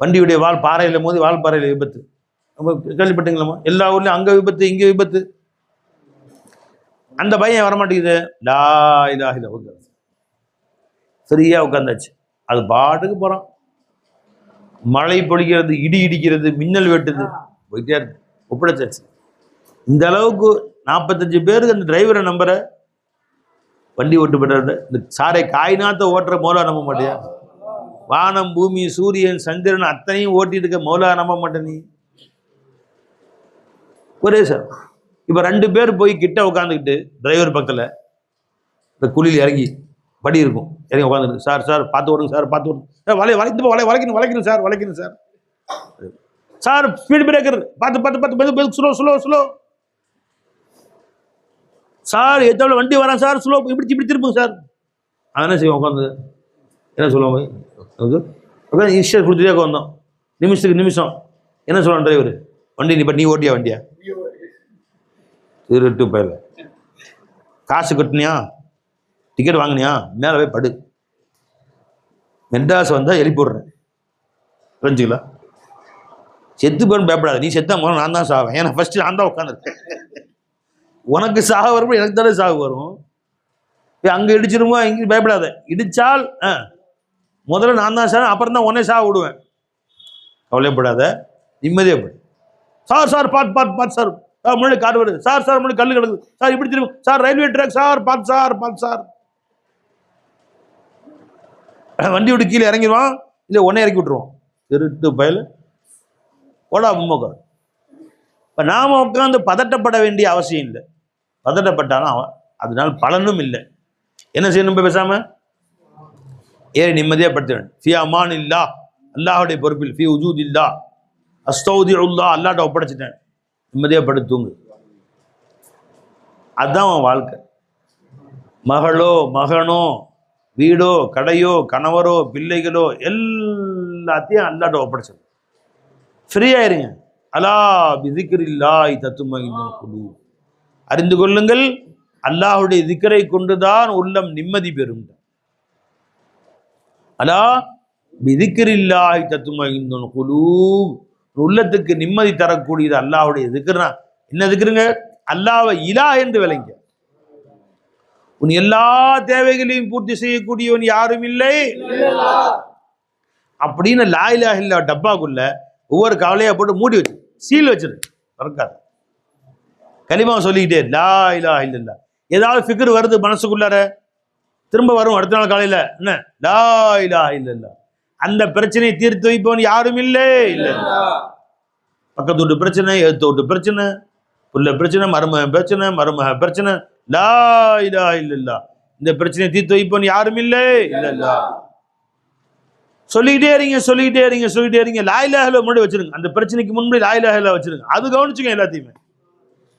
வண்டியுடைய பாறையில் மோதி வால்பாறையில் விபத்து. நம்ம கேள்விப்பட்டீங்களாமா? எல்லா ஊர்லேயும் அங்கே விபத்து, இங்கே விபத்து. அந்த பையன் வரமாட்டேங்குது. லா இலாஹ இல்லல்லாஹ் சரியாக உட்காந்தாச்சு. அது பாட்டுக்கு போகிறான். மழை பொழிக்கிறது, இடி இடிக்கிறது, மின்னல் வெட்டுது, போயிட்டே இருக்கு. ஒப்படைச்சாச்சு. இந்த அளவுக்கு 45 பேருக்கு அந்த டிரைவரை நம்புற வண்டி ஓட்டு பெற்ற இந்த சாரை காய்நாத்த ஓட்டுற மௌலா நம்ப மாட்டியா? வானம் பூமி சூரியன் சந்திரன் அத்தனையும் ஓட்டிட்டு இருக்க மௌலா நம்ப மாட்டேன் நீ? ஒரே சார். இப்போ 2 பேர் போய் கிட்ட உட்காந்துக்கிட்டு டிரைவர் பக்கத்தில் இந்த குழியில் இறங்கி படி இருக்கும், இறங்கி உட்காந்துருக்கு. சார் பார்த்து வருங்க சார், பார்த்து வருங்க, வளைக்கணும் சார் சார், ஸ்பீட் பிரேக்கர் பார்த்து ஸ்லோ சார், எத்தனை வண்டி வரான் சார், ஸ்லோ இப்படி திருப்புங்க சார். அவன் என்ன செய்வோம்? உட்காந்து என்ன சொல்லுவாங்க? உட்காந்து இன்ஸ்டர் கொடுத்துட்டே வந்தோம். நிமிஷத்துக்கு நிமிஷம் என்ன சொல்லுவான் டிரைவர்? வண்டி நீ ஓட்டியா? வண்டியா திருட்டு பயில. காசு கட்டினியா? டிக்கெட் வாங்கினியா? மேலே போய் படு. மெட்ராஸ் வந்தால் எழுப்பி விட்றேன், புரிஞ்சுக்கலாம். செத்து போயின்னு பயப்படாது. நீ செத்தா முதல்ல நான் தான் சாவேன். ஏன்னா ஃபர்ஸ்ட் நான் தான் உட்காந்துருக்கேன். உனக்கு சாக வரும்போது எனக்கு தானே சாகு வரும். அங்கே இடிச்சிருமோ இங்கே பயப்படாத. இடித்தால் முதல்ல நான் தான் சாவேன், அப்புறம் தான் உடனே சாக விடுவேன். கவலைப்படாத, நிம்மதியாக போய். சார் பார்த்து சார், முன்னாடி கார் வருது சார், முன்னாடி கல் கிடக்குது சார், இப்படி திரும்ப சார், ரயில்வே ட்ராக் சார், பார்த்து சார். வண்டி விட்டு கீழே இறங்கிடுவான், இல்லை உடனே இறக்கி விட்டுருவோம். திருட்டு பயல் ஓடா மும்மக்கார். இப்போ நாம் உட்காந்து பதட்டப்பட வேண்டிய அவசியம் இல்லை. பதட்டப்பட்டாலும் அதனால் பலனும் இல்லை. என்ன செய்யணும்? இப்போ பேசாமல் ஏறி நிம்மதியாக படுத்த வேண்டும். ஃபி அமான் இல்லா, அல்லாஹுடைய பொறுப்பில். ஃபி உஜூத் இல்லா அஸ்தௌதி உள்ளா, அல்லாட்ட ஒப்படைச்சிட்டேன். நிம்மதியாக படுத்துங்க. அதுதான் அவன் வாழ்க்கை. மகளோ மகனோ வீடோ கடையோ கணவரோ பிள்ளைகளோ எல்லாத்தையும் அல்லாட்ட ஒப்படைச்சது. ஃப்ரீயாயிருங்க. அலா பிதிக்ரில்லாஹி தத்மஇன்னுல் குலூப். அறிந்து கொள்ளுங்கள், அல்லாஹுடைய திக்கரை கொண்டுதான் உள்ளம் நிம்மதி பெறும். அலா பிதிக்ரில்லாஹி தத்மஇன்னுல் குலூப். உள்ளத்துக்கு நிம்மதி தரக்கூடியது அல்லாஹுடைய திக்ர்னா என்ன திக்ருங்க? அல்லாஹ்வை இலாஹ் என்று விளங்க. உன் எல்லா தேவைகளையும் பூர்த்தி செய்யக்கூடியவன் யாரும் இல்லை அப்படின்னு லா இலாஹ இல்லல்லாஹ் டப்பாக்குள்ள ஒவ்வொரு கவலையா போட்டு மூடி வச்சு சீல் வச்சிரு, மறக்காது. கலிமாவை சொல்லிக்கிட்டே லா இலாஹ இல்லல்லாஹ். ஏதாவது ஃபிக்ர் வருது மனசுக்குள்ளார, திரும்ப வரும் அடுத்த நாள் காலையில, என்ன லா இலாஹ இல்லல்லாஹ். அந்த பிரச்சனையை தீர்த்து வைப்பவன் யாரும் இல்லை. பக்கத்து வீட்டு பிரச்சனை, எழுத்து வீட்டு பிரச்சனை, புள்ள பிரச்சனை, மருமக பிரச்சனை, லா இலாஹ இல்லல்லாஹ். இந்த பிரச்சனையை தீர்த்து வைப்பவன் யாரும் இல்லை. சொல்லிக்கிட்டே இருங்க. லா இலாஹ இல்லல்லாஹ் முன்னாடி வச்சிருங்க. அந்த பிரச்சனைக்கு முன்னாடி லா இலாஹ இல்லல்லாஹ் வச்சிருங்க. அது கவனிச்சுங்க எல்லாத்தையுமே.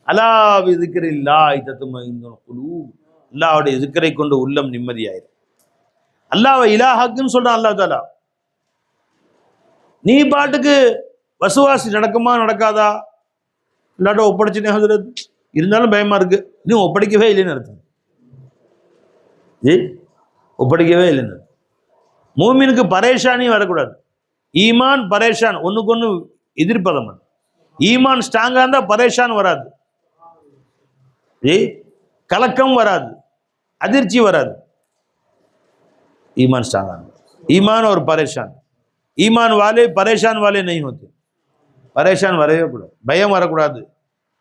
அலா பிதிக்ரில்லாஹி தத்மஇன்னுல் குலூப். அல்லாஹ்வுடைய திக்ரை கொண்டு உள்ளம் நிம்மதியாயிரும். அல்லாஹ்வை இலாஹக்குன்னு சொல்றான் அல்லாஹ் தஆலா. நீ பாட்டுக்கு வசுவாசி நடக்குமா நடக்காதா, இல்லாட்ட ஒப்படைச்சுனே ஹஜ்ரத், இருந்தாலும் பயமா இருக்கு, இன்னும் ஒப்படைக்கவே இல்லைன்னு அர்த்தம். ஒப்படைக்கவே இல்லைன்னு. மூமினுக்கு பரேஷானியும் வரக்கூடாது. ஈமான் பரேஷான் ஒன்றுக்கு ஒன்று எதிர்ப்பதம். ஈமான் ஸ்ட்ராங்காக இருந்தால் பரேஷான் வராது, கலக்கம் வராது. அதிர்ச்சி வராது. ईमान स्ट्रांग आना, ईमान और परेशान, ईमान वाले परेशान वाले नहीं होते. பரேஷான் வரவே கூடாது, பயம் வரக்கூடாது,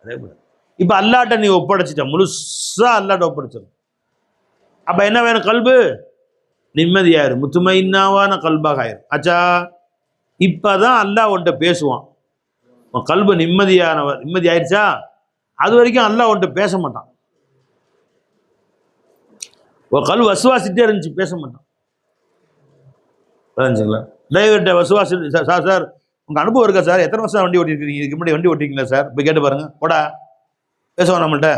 அதே கூடாது. இப்போ அல்லாட்ட நீ ஒப்படைச்சிட்ட, முழுசா அல்லாட்ட ஒப்படைச்சிடும். அப்போ என்ன வேணும்? கல்பு நிம்மதியாயிரும், முத்துமைன்னாவான கல்பாக ஆயிரும். ஆச்சா, இப்போதான் அல்லாஹ் உன்கிட்ட பேசுவான். உன் கல்பு நிம்மதி ஆயிடுச்சா, அது வரைக்கும் அல்லாஹ் உன்கிட்ட பேச மாட்டான். ஒரு கல்வி வசுவாசிட்டே இருந்துச்சு, பேச மாட்டான். புரிஞ்சுங்களா? டிரைவர்கிட்ட வசுவாசி, சார் சார் உங்கள் அனுபவம் இருக்கா சார்? எத்தனை வருஷம் வண்டி ஓட்டிருக்கீங்க? இதுக்கு முன்னாடி வண்டி ஓட்டிருக்கீங்களா சார்? போய் கேட்டு பாருங்க. போடா பேசுவோம் நம்மள்கிட்ட.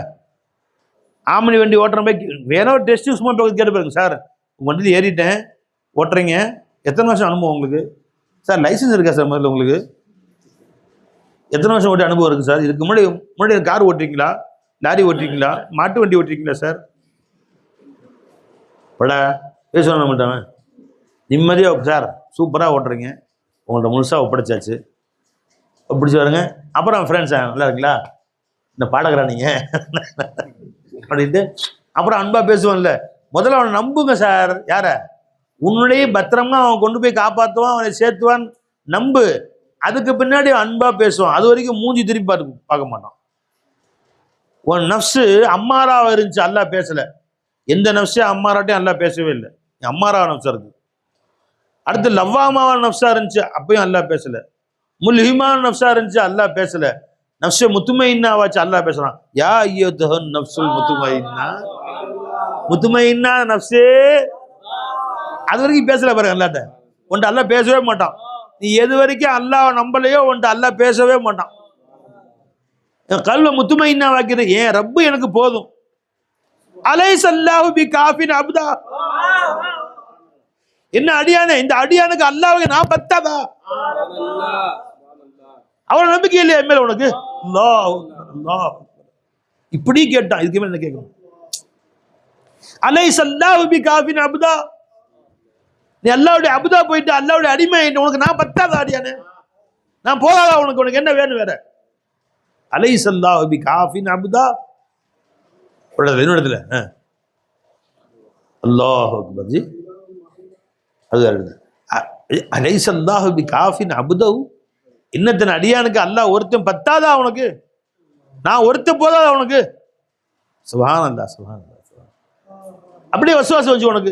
ஆமணி வண்டி ஓட்டுற போய் வேற ஒரு டெஸ்ட் சும்மா போய் கேட்டு பாருங்க. சார் உங்கள் வண்டியில் ஏறிட்டேன், ஓட்டுறீங்க, எத்தனை வருஷம் அனுபவம் உங்களுக்கு? சார் லைசன்ஸ் இருக்கா சார் முதல்ல உங்களுக்கு? எத்தனை வருஷம் ஓட்டி அனுபவம் இருக்குது சார்? இதுக்கு முன்னாடி கார் ஓட்டிருக்கீங்களா, லாரி ஓட்டிருக்கீங்களா, மாட்டு வண்டி ஓட்டிருக்கீங்களா சார்? படா பேசுவாங்க நம்மள்கிட்ட. நிம்மதியாக சார் சூப்பராக ஓட்டுறீங்க, உங்கள்கிட்ட முழுசாக ஒப்படைச்சாச்சு, பிடிச்சி வருங்க. அப்புறம் ஃப்ரெண்ட்ஸ் நல்லா இருக்குங்களா, இந்த பாடகரா நீங்கள் அப்படின்ட்டு அப்புறம் அன்பாக பேசுவான்ல. முதல்ல அவனை நம்புங்க சார். யாரை? உன்னுடைய பத்திரமா அவன் கொண்டு போய் காப்பாற்றுவான், அவனை சேர்த்துவான், நம்பு. அதுக்கு பின்னாடி அன்பாக பேசுவான். அது வரைக்கும் மூஞ்சி திருப்பி பார்க்க மாட்டான். உன் நஃப்ஸு அம்மாராவாக இருந்துச்சு, அல்லாஹ் பேசலை. எந்த நஃப்ஸே அம்மாராட்டையும் அல்லாஹ் பேசவே இல்லை. அம்மாராவ நஃப்ஸாக இருக்குது. அடுத்து லவ்வாமாவான நஃப்ஸா இருந்துச்சு, அப்பயும் அல்லாஹ் பேசல. முல்ஹிமான நஃப்ஸா இருந்துச்சு, அல்லாஹ் பேசல. நஃப்ஸே முத்துமையின்னாவாச்சு, அல்லாஹ் பேசுறான். யா அய்யுஹன் நஃப்ஸுல் முத்துமையின்னா, முத்துமையின்னா நஃப்ஸே. அது வரைக்கும் பேசல பாருங்க அல்லாஹ்ட்ட. உன்ட்ட அல்லாஹ் பேசவே மாட்டான். நீ எது வரைக்கும் அல்லாஹ் நம்பலையோ உன்ட்ட அல்லாஹ் பேசவே மாட்டான். என் கல்வ முத்துமையின்னா வாக்கிறது. ஏன் ரப்பு எனக்கு போதும். அலைஸல்லாஹு பிகாஃபின் அப்தா. என்ன அடியானே, இந்த அடியானுக்கு அல்லாஹ்வுக்கு நான் பத்தாதா? அவன நம்பிக்கை இல்லையா மேல உனக்கு? அல்லாஹ் அல்லாஹ் இப்படி கேட்டான். இதுக்கு மேல என்ன கேட்கணும்? அலைஸல்லாஹு பிகாஃபின் அப்தா. நீ அல்லாஹ்வுடைய அப்தா போயிட்டு அல்லாஹ்வுடைய அடிமை, உனக்கு நான் பத்தாதா அடியானே? நான் போதாதா உனக்கு? உனக்கு என்ன வேணும் வேற? அலைஸல்லாஹு பிகாஃபின் அப்தா. இன்னொரு இடத்துல அல்லாஹ் அக்பர் ஜி, அலைஸல்லாஹு பிகாஃபின் அப்தஹு. இன்னத்தன் அடியானுக்கு அல்லாஹ் ஒருத்தன் பத்தாதா உனக்கு? நான் ஒருத்தன் போதாதா உனக்கு? சுப்ஹானல்லாஹ் சுப்ஹானல்லாஹ். அப்படியே வசுவாசம் வச்சு உனக்கு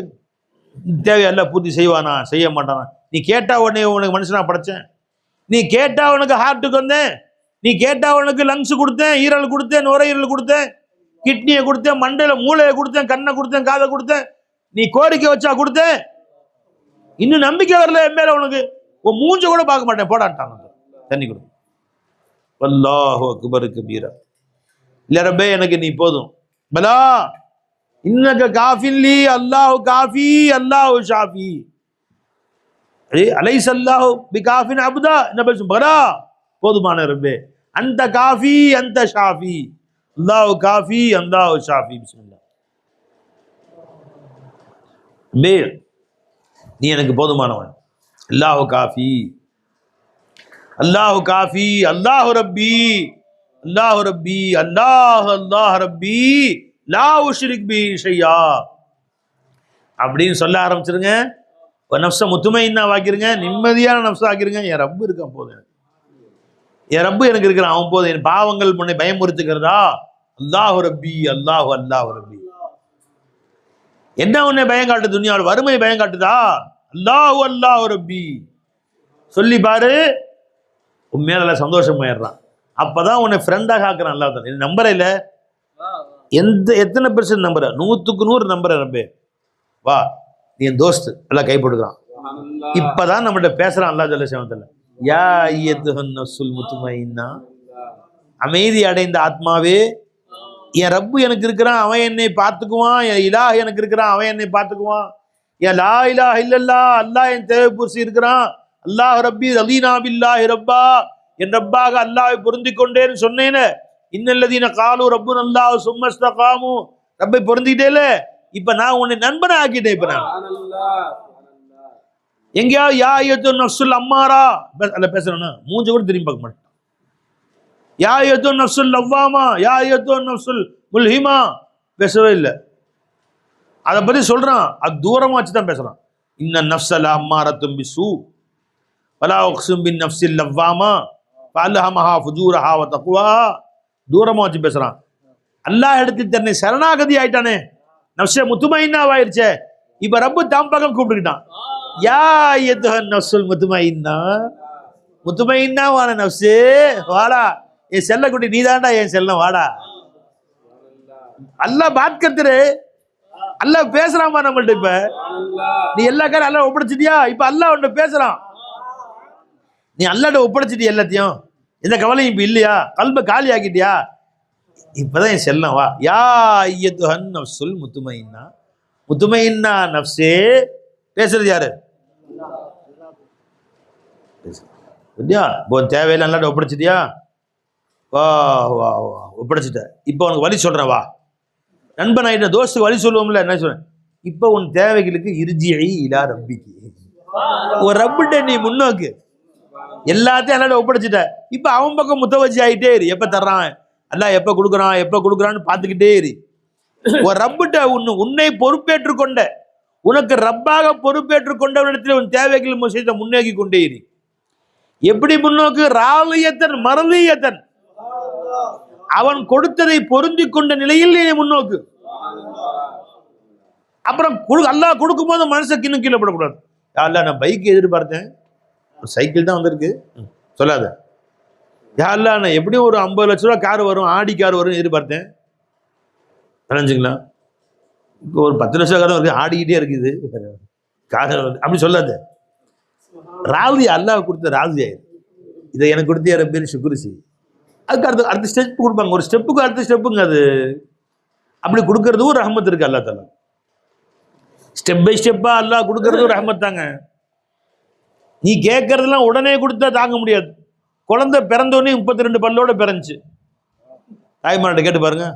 தேவையெல்லாம் பூர்த்தி செய்வானா செய்ய மாட்டானா? நீ கேட்டா உடனே உனக்கு மனுஷனா படைச்சேன். நீ கேட்டா உனக்கு ஹார்ட்டுக்கு வந்தேன். நீ கேட்டா உனக்கு லங்ஸ் கொடுத்தேன், ஈரல் கொடுத்தேன், நுரையீரல் கொடுத்தேன், கிட்னியை கொடுத்தேன், மண்டையில மூளையை கொடுத்தேன், கண்ணை கொடுத்தேன், காதை கொடுத்தேன். நீ கோரிக்கை வச்சா கொடுத்தேன். இன்னும் நம்பிக்கை வரல என் மேல உனக்கு. உன் மூஞ்ச கூட பார்க்க மாட்டேன், போடான்ட்டான். தண்ணி கொடு. அல்லாஹு அக்பர் கபீரா. இல்ல ரப்பே எனக்கு நீ போதும். பலா இன்னக காஃபில்லி, அல்லாஹு காஃபி, அல்லாஹு ஷாஃபி. அலைஸல்லாஹு பிகாஃபின் அப்தா. என்ன பேசும்? பலா போதுமான ரப்பே. அந்த காஃபி அந்த ஷாஃபி. அல்லாஹு காஃபி, அல்லாஹு ஷாஃபி. பிஸ்மில்லாஹ். நீ எனக்கு போதுமானவன். அல்லாஹு காஃபி, அல்லாஹு காஃபி, அல்லாஹு ரப்பி, அல்லாஹு ரப்பி, அல்லாஹ் அல்லாஹ் ரப்பி, லா உஷ்ரிக் பி ஷையா அப்படின்னு சொல்ல ஆரம்பிச்சிருங்க. ஒரு நஃப்ஸை முத்துமையின்னா வாக்கிருங்க, நிம்மதியான நஃப்ஸா ஆக்கிருங்க. என் ரப்பு இருக்கான் போதும், என் ரப்பு எனக்கு இருக்கிறான், அவன் போதும். என் பாவங்கள் முன்னே பயமுறுத்துக்கிறதா? அல்லாஹு ரப்பி, அல்லாஹு அல்லாஹு ரப்பி. என்ன உன்னை பயம் காட்டு? துனியாவில் வறுமை பயம் காட்டுதா? அல்லாஹு அல்லாஹு ரப்பி சொல்லி பாரு, உன் மேல சந்தோஷமாயிடுறான். அப்பதான் உன்னை ஃப்ரெண்டாக ஆக்குறான் அல்லாஹ் தாலா. நம்புற இல்ல, எத்தனை பெர்சன்ட் நம்புற? 100க்கு 100 நம்புற ரப்பே. வா நீ என் தோஸ்து, எல்லாம் கை போட்டுக்கிறான். இப்பதான் நம்மகிட்ட பேசுறான் அல்லாஹ் ஜல்ல ஷானஹு. யா அய்யுஹன் நஃப்ஸுல் முத்மஇன்னா, அமைதி அடைந்த ஆத்மாவே, என் ரப்பு எனக்கு இருக்கிறான், அவன் என்னை பார்த்துக்குவான். என் இலாஹ் எனக்கு இருக்கிறான், அவன் என்னை பார்த்துக்குவான். என் லா இலாஹ இல்லல்லாஹ், அல்லாஹ் என் தேவை பூர்த்தி இருக்கிறான். அல்லாஹ் ரப்பி ரலீனா பில்லாஹி ரப்பா, என் ரப்பாக அல்லாஹ்வை பொருந்திக் கொண்டேன்னு சொன்னேனே. இன்னல்லதீன காலு ரப்புன அல்லாஹ் சும்ம இஸ்தகாமு. ரப்பை பொருந்திக்கிட்டேல, இப்ப நான் உன்னை நண்பனை ஆக்கிட்டேன். இப்ப நான் எங்கேயாவது யா அய்யுஹன் நஃப்ஸுல் அம்மாரா அல்ல பேசுறேன்னா மூஞ்ச கூட திரும்பி பார்க்க மாட்டேன். யா அய்யுஹன் நஃப்ஸுல் லவ்வாமா, யா அய்யுஹன் நஃப்ஸுல் முல்ஹிமா பேசவே இல்லை. அதை பத்தி சொல்றான், அது தூரமா வச்சு தான் பேசுறான். இன்ன நஃப்ஸல அம்மாரத்தும் பிஸ்ஸூ வலா உக்ஸும் பின் நஃப்ஸில் லவ்வாமா ஃபஅல்ஹமஹா ஃபுஜூரஹா வ தக்வா. தூரமா வச்சு பேசுறான். அல்லாஹ் எடுத்து தன்னை சரணாகதி ஆயிட்டானே, நஃப்ஸே முத்துமைன்னாவாயிருச்சே, இப்ப ரப்பு தாம் பக்கம் கூப்பிட்டுக்கிட்டான். யா அய்யுஹன் நஃப்ஸுல் முத்துமைன்னா, முத்துமைன்னாவான நஃப்ஸே வாடா, என் செல்லக்குட்டி நீதான்டா என் செல்லம், வாடா. அல்லாஹ் பாத் கர்த்தரே, அல்லாஹ் பேசுறாமா நம்மள்ட்ட. இப்ப நீ எல்லா காரம் அல்லாஹ் ஒப்படைச்சிட்டியா, இப்ப அல்லாஹ் உன்னை பேசுறான். நீ அல்லாஹ்ட்ட ஒப்படைச்சிட்டியா எல்லாத்தையும், எந்த கவலையும் இப்ப இல்லையா, கல்ப காலி ஆக்கிட்டியா, இப்பதான் என் செல்லம் வா. யா அய்யுஹன் நஃப்ஸுல் முத்துமைன்னா, முத்துமைன்னா நஃப்ஸே. பேசுறது யாரு? இப்போ தேவையில்லை அல்லாஹ்ட்ட ஒப்படைச்சிட்டியா, வா வா வா ஒப்படைச்சிட்ட. இப்போ உனக்கு வழி சொல்றேன் வா. நண்பன் ஆகிட்ட தோஸ்துக்கு வழி சொல்லுவோம்ல, என்ன சொல்றேன், இப்போ உன் தேவைகளுக்கு இர்ஜிஇ இலா ரப்பிக்கு, ஒரு ரப்பிட்ட நீ முன்னோக்கு. எல்லாத்தையும் அல்லாஹ்ட்ட ஒப்படைச்சிட்ட, இப்போ அவன் பக்கம் முத்தவஜ்ஜி ஆகிட்டே இரு. எப்போ தர்றான் அல்லாஹ், எப்போ கொடுக்குறான் எப்போ கொடுக்குறான்னு பார்த்துக்கிட்டே இரு. ஒரு ரப்பிட்ட உன்னை பொறுப்பேற்று கொண்ட, உனக்கு ரப்பாக பொறுப்பேற்று கொண்டவனிடத்தில் உன் தேவைகள் விஷயத்தை முன்னோக்கி கொண்டே இரு. எப்படி முன்னோக்கு? ராலியத்தன் மரலியத்தன், அவன் கொடுத்ததை பொருந்தி கொண்ட நிலையில் நீ முன்னோக்கு. அப்புறம் அல்லாஹ் கொடுக்கும் போது மனுஷன் இன்னும் கீழே போடக்கூடாது. யாரெல்லாம் நான் பைக் எதிர்பார்த்தேன், சைக்கிள் தான் வந்திருக்கு சொல்லாத. யாரெல்லாம் நான் எப்படியும் ஒரு 50 லட்ச ரூபா கார் வரும், ஆடி கார் வரும் எதிர்பார்த்தேன், நினைஞ்சுங்களா? இப்போ ஒரு 10 லட்ச காரம் இருக்கு, ஆடிக்கிட்டே இருக்குது கார், அப்படி சொல்லாத. ராதி அல்லாஹ் கொடுத்த ராதி ஆயிரு. இதை எனக்கு கொடுத்து யார பேர் சுக்குரிசி. அதுக்கு அடுத்த ஸ்டெப் கொடுப்பாங்க, ஒரு ஸ்டெப்புக்கு அடுத்த ஸ்டெப்புங்க. அது அப்படி கொடுக்கறதும் ஒரு ரஹமத் இருக்கு. அல்லா தாலா ஸ்டெப் பை ஸ்டெப்பா அல்லாஹ் கொடுக்கறது ஒரு ரஹமத் தாங்க. நீ கேட்கறதெல்லாம் உடனே கொடுத்தா தாங்க முடியாது. குழந்தை பிறந்தோடனே 32 பல்லோட பிறந்துச்சு. தாய்மார்கிட்ட கேட்டு பாருங்க,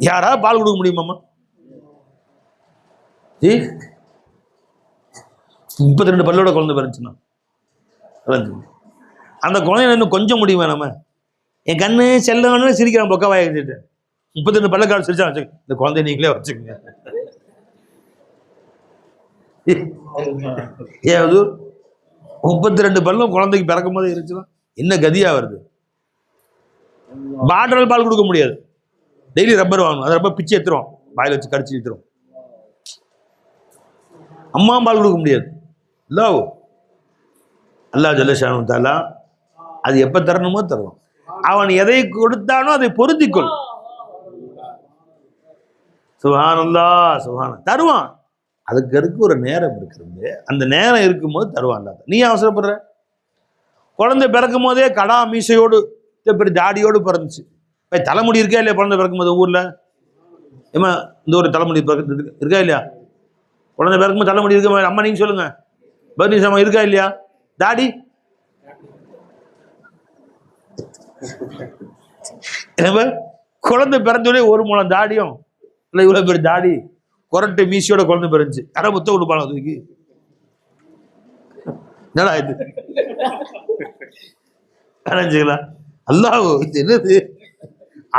யாரா பால் கொடுக்க முடியுமாம்மா? 32 பல்லோட குழந்தை பிறந்துச்சுன்னா அந்த குழந்தை இன்னும் கொஞ்சம் முடியுமா? நம்ம என் கண்ணு செல்லவனு சிரிக்கிறான், பொக்க வாய வச்சுட்டு 32 பல்லக்கார சிரிச்சா வச்சு, இந்த குழந்தைய நீங்களே வச்சுக்கோங்க. ஏதாவது 32 பல்லும் குழந்தைக்கு பிறக்கும் போதே இருந்துச்சுன்னா என்ன கதியா வருது? பாட்டில் பால் கொடுக்க முடியாது, டெய்லி ரப்பர் வாங்கணும். அதை ரப்பர் பிச்சு எடுத்துரும், வாயில் வச்சு கடிச்சு எடுத்துரும். அம்மா பால் கொடுக்க முடியாது. லவ் அல்லாஹ் ஜல்லஷானு தஆலா அது எப்ப தரணுமோ தருவான். அவன் எதை கொடுத்தானோ அதை பொருத்திக்கொள். சுப்ஹானல்லாஹ், சுப்ஹான தருவான். அதுக்கு ஒரு நேரம் இருக்கிறது, அந்த நேரம் இருக்கும்போது தருவான். நீ அவசரப்படுற. குழந்தை பிறக்கும் போதே கடா மீசையோடு பெரிய தாடியோடு பிறந்துச்சு. தலைமுடி இருக்கா இல்லையா? குழந்தை பிறக்கும் போது ஊர்ல ஏமா இந்த ஒரு தலைமுடி இருக்கா இல்லையா? குழந்தை பிறக்கும்போது தலைமுடி இருக்க? அம்மா நீங்க சொல்லுங்க, பர்னி சமா இருக்கா இல்லையா? தாடி குழந்தை பிறந்தோடனே ஒரு மூலம் தாடியும் இல்லை, இவ்வளவு பேர் தாடி கொரட்டை மீசியோட குழந்தை பிறந்துச்சு. யாரா முத்த கொடுப்பாங்க அதுக்கு? என்னடா இது? நினைச்சுங்களா? அல்லாஹ் இது என்னது?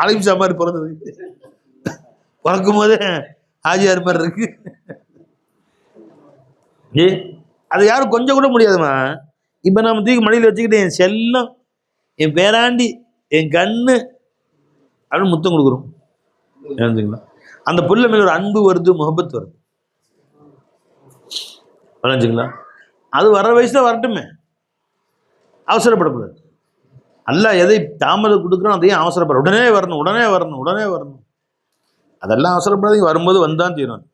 ஆலிம் சாமாரி பிறந்தது, பிறக்கும் போதே ஆஜியார் மாதிரி இருக்கு. அது யாரும் கொஞ்சம் கூட முடியாதுமா. இப்ப நம்ம தூக்கி மடியில் வச்சுக்கிட்டு என் செல்லம், என் பேராண்டி, என் கண்ணு அப்படின்னு முத்தம் கொடுக்குறோம். நினைச்சுங்களா? அந்த புள்ள மேல ஒரு அன்பு வருது, முகப்பத் வருது. நினைச்சுங்களா? அது வர வயசுல வரட்டுமே, அவசரப்படக்கூடாது. அல்லாஹ் எதை தாமதம் கொடுக்குறோம் அதையும் அவசரப்பட, உடனே வரணும் உடனே வரணும் உடனே வரணும், அதெல்லாம் அவசரப்படாதீங்க. வரும்போது வந்தான் தீரும்.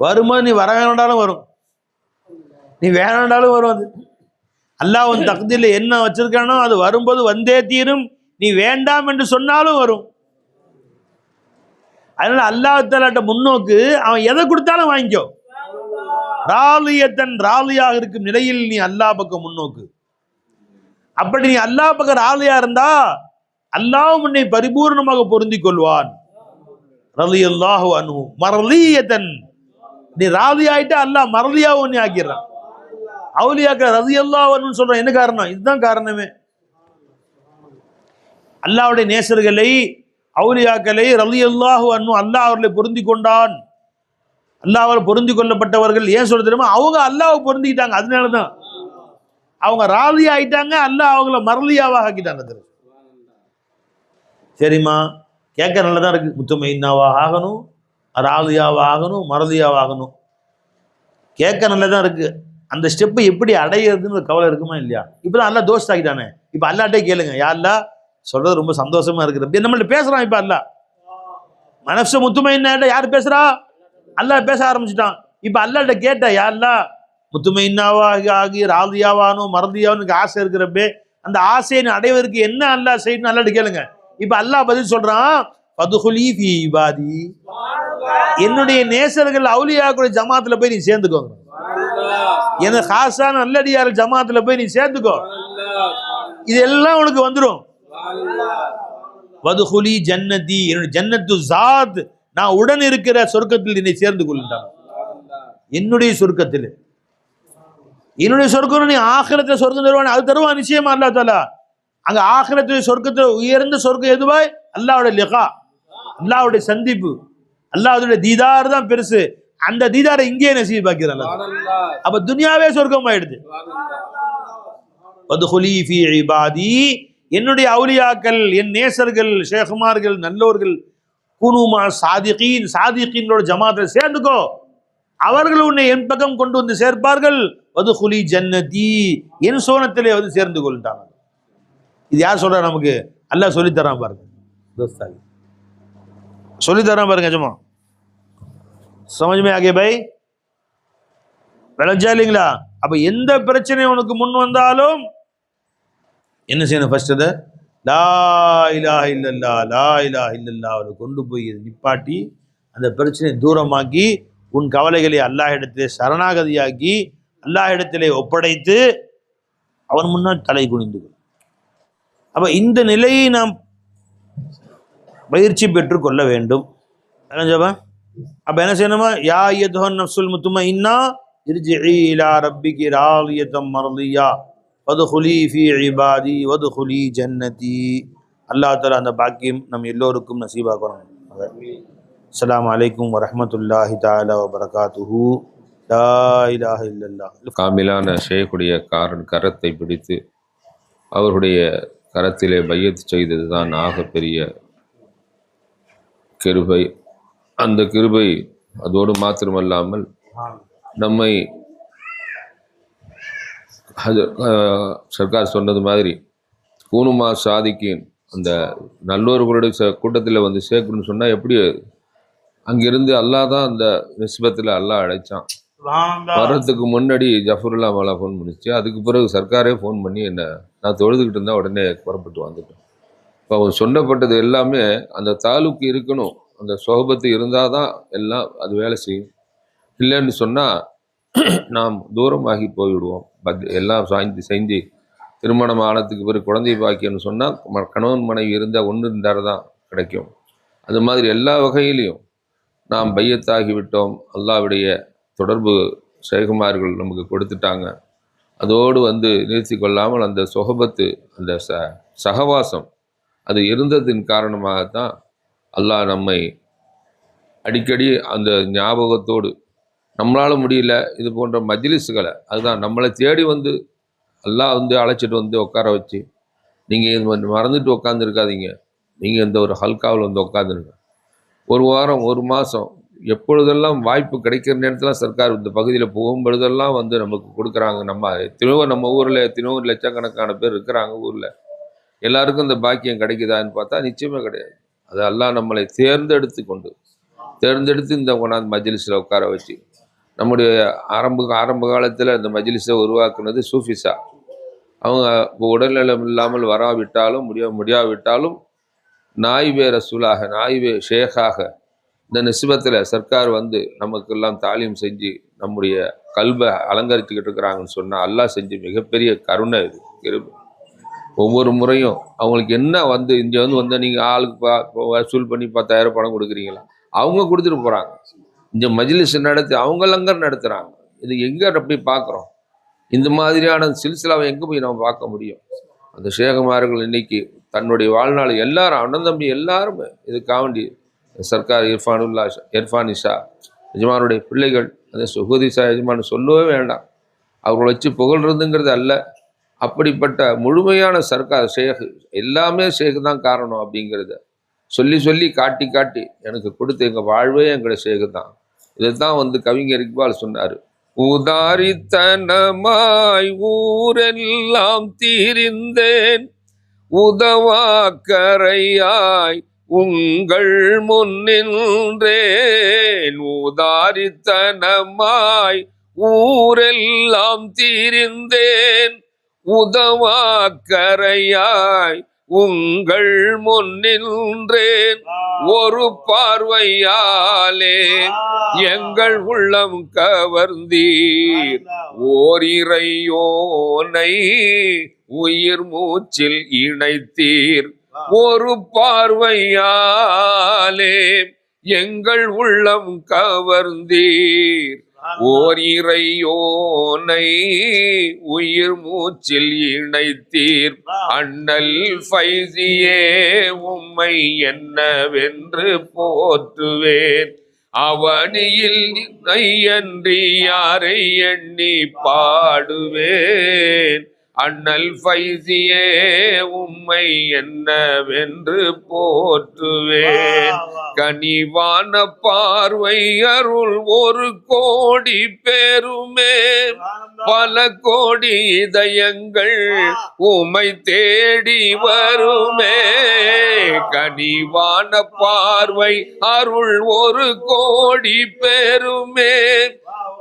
வரும்போது நீ வர வேண்டாலும் வரும், நீ வேணாண்டாலும் வரும். அது அல்லாஹ் உன் தக்தீர்ல என்ன வச்சிருக்கானோ அது வரும்போது வந்தே தீரும். நீ வேண்டாம் என்று சொன்னாலும் வரும். அதனால அல்லாஹ் தஆலாட்ட முன்னோக்கு, அவன் எதை கொடுத்தாலும் வாங்கிக்கோ. ராலியத்தன், ராலியாக இருக்கும் நிலையில் நீ அல்லாஹ் பக்கம் முன்னோக்கு. அப்படி நீ அல்லாஹ் பக்கம் ராலியா இருந்தா அல்லாஹ் உன்னை பரிபூர்ணமாக பொருந்திக் கொள்வான். ரலியல்லாஹு அன்ஹு மர்லியத்தன், நீ ராலி ஆயிட்டா அல்லாஹ் மர்லியா உன்னை ஆக்கிடுறான். அவுலியாக்கள் ரலியல்லாஹு அன்ஹு சொல்றான். என்ன காரணம்? இதுதான் காரணமே. அல்லாஹ்வுடைய நேசர்களை அவுலியாக்களை ரலியல்லாஹு அன்ஹு அல்லாஹ் அவர்களை பொருந்தி கொண்டான். அல்லாஹ் அவர்கள் பொருந்தி கொள்ளப்பட்டவர்கள். ஏன் சொல்ல தெரியுமா? அவங்க அல்லாஹ்வை பொருந்திக்கிட்டாங்க, அதனாலதான் அவங்க ராதி ஆயிட்டாங்க. அல்லாஹ் அவங்கள மரலியாவாக ஆக்கிட்டாங்க. சரிம்மா, கேட்க நல்லதான் இருக்கு. முத்துமைன்னாவாக ஆகணும், ராலியாவாக ஆகணும், மரலியாவாகணும். கேட்க நல்லதான் இருக்கு. அந்த ஸ்டெப்பை எப்படி அடையிறதுன்னு ஒரு கவலை இருக்குமா இல்லையா? இப்பதான் அல்லாஹ் தோஸ்த் ஆகிட்டானே. இப்ப அல்லாட்டே கேளுங்க, யா அல்லாஹ் சொல்றது ரொம்ப சந்தோஷமா இருக்குது. நம்மள்ட்ட பேசுறான். இப்ப அல்லாஹ் மனசு முத்துமைன்னா யார் பேசுறா? அல்லாஹ் பேச ஆரம்பிச்சுட்டான். இப்ப அல்லாட்ட கேட்ட, யா அல்லாஹ் முத்துமைன்னாவாக ஆகி ராதியாவானும் மறதியாவனுக்கு ஆசை இருக்கிறப்பே அந்த ஆசையை அடைவதற்கு என்ன அல்லாஹ் செய்யணும் அல்லாட்ட கேளுங்க. இப்ப அல்லாஹ் பதில் சொல்றான், ஃபதுகுலி ஃபீ இபாதி, என்னுடைய நேசர்கள் அவுலியாக்களுடைய ஜமாத்துல போய் நீ சேர்ந்துக்கோங்க. எனக்கு காசான நல்லடியார் ஜமாத்துல போய் நீ சேர்ந்துக்கோ. இதெல்லாம் உனக்கு வந்துடும். வதுகுலி ஜன்னதி, என்னுடைய ஜன்னத்து ஜாத், நான் உடன் இருக்கிற சொர்க்கத்தில் என்னை சேர்ந்து கொள்ளுட்டான். என்னுடைய சொர்க்கத்தில், என்னுடைய சொர்க்கம் நீ ஆகிரத்துல சொர்க்கம் தருவான். அது தருவான் நிச்சயமா அல்லாஹ் தஆலா. அங்க ஆகிரத்துடைய சொர்க்கத்தில் உயர்ந்த சொர்க்கம் எதுவாய்? அல்லாஹ்வுடைய லிகா, அல்லாஹ்வுடைய சந்திப்பு, அல்லாஹ்வுடைய தீதார் தான் பெருசு. அந்த தீதாரை இங்கே நசீபாக்கிறான். அப்ப துனியாவே சொர்க்கம் ஆயிடுது. வதுகுலி ஃபீ இபாதி, என்னுடைய அவுலியாக்கள், என் நேசர்கள், ஷேகுமார்கள், நல்லோர்கள், குனுமா சாதிகீன், சாதிகீன்களோட ஜமாத்தில் சேர்ந்துக்கோ, அவர்கள் உன்னை என் பக்கம் கொண்டு வந்து சேர்ப்பார்கள். வதுகுலி ஜன்னதி, என் சோனத்திலே வந்து சேர்ந்து கொள்ட்டாங்க. இது யார் சொல்றா நமக்கு? அல்லாஹ் சொல்லித்தரான் பாருங்க. தோஸ்தாகி சொல்லித்தரான் பாருங்க. ஜமா சமஜ்மே ஆகே பை, விளைஞ்சா இல்லைங்களா? அப்ப எந்த பிரச்சனை உனக்கு முன் வந்தாலும் என்ன செய்யணும்? ஃபர்ஸ்ட் அதை லா இலாஹ இல்லல்லா, லா இலாஹ இல்லல்லா அவரை கொண்டு போய் நிப்பாட்டி அந்த பிரச்சனையை தூரமாக்கி உன் கவலைகளை அல்லாஹ் இடத்திலே சரணாகதியாக்கி அல்லாஹ் இடத்திலே ஒப்படைத்து அவன் முன்னால் தலை குனிந்து. அப்ப இந்த நிலையை நாம் பயிற்சி பெற்றுக் கொள்ள வேண்டும். அப்ப என்ன செய்யணுமா? யா அய்யுஹன் நஃப்ஸுல் முத்மஇன்னா இர்ஜிஇ இலா ரப்பிகி ராலியத்தம் மர்லியா வதுகுலி ஃபீ இபாதி வதுகுலி ஜன்னதி. அல்லாஹ் தஆலா அந்த பாக்கியம் நம் எல்லோருக்கும் நசீபாக்கணும். அஸ்ஸலாமு அலைக்கும் வரஹ்மத்துல்லாஹி தஆலா வபரகாத்துஹு. லா இலாஹ இல்லல்லாஹ். காமிலான ஷேகுடைய கரத்தை பிடித்து அவருடைய கரத்திலே பையத் செய்தது தான் ஆகப்பெரிய கிருபை. அந்த கிருபை அதோடு மாத்திரமல்லாமல் நம்மை சர்க்கார் சொன்னது மாதிரி கூணுமா சாதிக்கின் அந்த நல்லோர்களுடைய கூட்டத்தில் வந்து சேர்க்கணும்னு சொன்னால் எப்படி? அங்கிருந்து அல்லாஹ் தான் அந்த நிஸ்பத்தில் அல்லாஹ் அழைச்சான். வர்றதுக்கு முன்னாடி ஜஃபருல்லா மலா ஃபோன் பண்ணிச்சு. அதுக்கு பிறகு சர்க்காரே ஃபோன் பண்ணி என்ன, நான் தொழுதுகிட்டு இருந்தால் உடனே புறப்பட்டு வந்துட்டேன். இப்போ அவன் சொன்னப்பட்டது எல்லாமே அந்த தாலுக்கு இருக்கணும், அந்த சொஹபத்து இருந்தால் தான் எல்லாம் அது வேலை செய்யும். இல்லைன்னு சொன்னால் நாம் தூரமாகி போய்விடுவோம். எல்லாம் செஞ்சு திருமணம் ஆனதுக்கு பிறகு குழந்தை பாக்கியம்னு சொன்னால் கணவன் மனைவி இருந்தால் ஒன்று இருந்தால் தான் கிடைக்கும். அது மாதிரி எல்லா வகையிலையும் நாம் பையத்தாகிவிட்டோம். அல்லாஹ்வுடைய தொடர்பு ஷேகுமார்கள் நமக்கு கொடுத்துட்டாங்க. அதோடு வந்து நிறுத்தி கொள்ளாமல் அந்த சொஹபத்து, அந்த சகவாசம் அது இருந்ததின் காரணமாகத்தான் அல்லாஹ் நம்மை அடிக்கடி அந்த ஞாபகத்தோடு, நம்மளால் முடியல இது போன்ற மஜ்லிஸ்களை, அதுதான் நம்மளை தேடி வந்து அல்லாஹ் வந்து அழைச்சிட்டு வந்து உட்கார வச்சு, நீங்கள் இது மறந்துட்டு உட்காந்துருக்காதீங்க, நீங்கள் இந்த ஒரு ஹல்காவில் வந்து உட்காந்துருங்க. ஒரு வாரம், ஒரு மாதம், எப்பொழுதெல்லாம் வாய்ப்பு கிடைக்கிற நேரத்தில் சர்க்கார் இந்த பகுதியில் போகும்பொழுதெல்லாம் வந்து நமக்கு கொடுக்குறாங்க. நம்ம ஊரில் எத்தனையோ லட்சக்கணக்கான பேர் இருக்கிறாங்க ஊரில். எல்லாருக்கும் இந்த பாக்கியம் கிடைக்குதான்னு பார்த்தா நிச்சயமே கிடையாது. அது அல்லாஹ் நம்மளை தேர்ந்தெடுத்து இந்த கொண்டாந்து மஜ்லிஸில் உட்கார வச்சு, நம்முடைய ஆரம்ப காலத்தில் இந்த மஜ்லிஸை உருவாக்குனது சூஃபிஸா. அவங்க இப்போ உடல்நலம் இல்லாமல் வராவிட்டாலும் முடியாவிட்டாலும் நாயிபே ரசூலாக, நாயிபே ஷேக்காக இந்த நிஸ்பத்தில் சர்க்கார் வந்து நமக்கெல்லாம் தாலீம் செஞ்சு நம்முடைய கல்வை அலங்கரிச்சுக்கிட்டு இருக்கிறாங்கன்னு சொன்னால் அல்லாஹ் செஞ்சு மிகப்பெரிய கருணை இது. ஒவ்வொரு முறையும் அவங்களுக்கு என்ன வந்து இங்கே வந்து நீங்கள் ஆளுக்கு வசூல் பண்ணி 10,000 பணம் கொடுக்குறீங்களா, அவங்க கொடுத்துட்டு போகிறாங்க. இந்த மஜ்லிஸ் நடத்தி அவங்க லங்கர் நடத்துகிறாங்க. இது எங்கே அப்படி பார்க்குறோம்? இந்த மாதிரியான சில்சிலாவை எங்கே போய் நம்ம பார்க்க முடியும்? அந்த ஷேகுமார்கள் இன்னைக்கு தன்னுடைய வாழ்நாள் எல்லாரும் அண்ணன் தம்பி எல்லாருமே இதுக்காக வேண்டி சர்க்கார் இர்ஃபான் இஷா எஜமானுடைய பிள்ளைகள் அந்த சுகூதி ஷா எஜமான் சொல்லவே வேண்டாம். அவர்களை வச்சு புகழ்றதுங்கிறது அல்ல, அப்படிப்பட்ட முழுமையான சர்க்கார் ஷேக், எல்லாமே ஷேக் தான் காரணம் அப்படிங்கிறத சொல்லி சொல்லி காட்டி காட்டி எனக்கு கொடுத்த எங்கள் வாழ்வே எங்களை ஷேக் தான். இதைத்தான் கவிஞர் இக்பால் சொன்னார். உதாரித்தனமாய் ஊரெல்லாம் தீரிந்தேன், உதவாக்கரையாய் உங்கள் முன்னின்றேன். உதாரித்தனமாய் ஊரெல்லாம் தீரிந்தேன், உதவாக்கரையாய் உங்கள் முன்னின்றேன். ஒரு பார்வையாலே எங்கள் உள்ளம் கவர்ந்தீர், ஓரிரையோனை உயிர் மூச்சில் இணைத்தீர். ஒரு பார்வையாலே எங்கள் உள்ளம் கவர்ந்தீர், ஓர் இறையோனை உயிர் மூச்சில் இணைத்தீர். அண்ணல் ஃபைசியே உம்மை என்னவென்று போற்றுவேன், அவனியில் அன்றி யாரை எண்ணி பாடுவேன். அண்ணல் ஃபைசியே உம்மை என்னவென்று போற்றுவேன். கனிவான பார்வை அருள் ஒரு கோடி பேருமே, பல கோடி இதயங்கள் உம்மை தேடி வருமே. கனிவான பார்வை அருள் ஒரு கோடி பேருமே,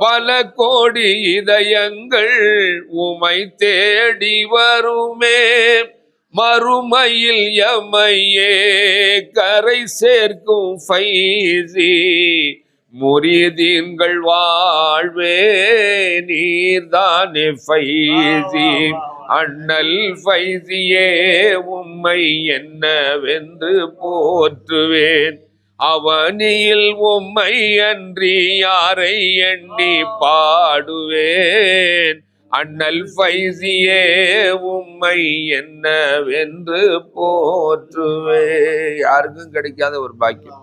பல கோடி இதயங்கள் உமை தேடி வருமே. மறுமையில் எமையே கரை சேர்க்கும் ஃபைசி, முரீதீன்கள் வாழ்வே நீர்தானே ஃபைசி. அண்ணல் ஃபைசியே உம்மை என்னவென்று போற்றுவேன், அவனியில் உம்மை அன்றி யாரை எண்ணி பாடுவேன். அண்ணல் ஃபைசியே உம்மை என்னவென்று போற்றுவேன். யாருக்கும் கிடைக்காத ஒரு பாக்கியம்.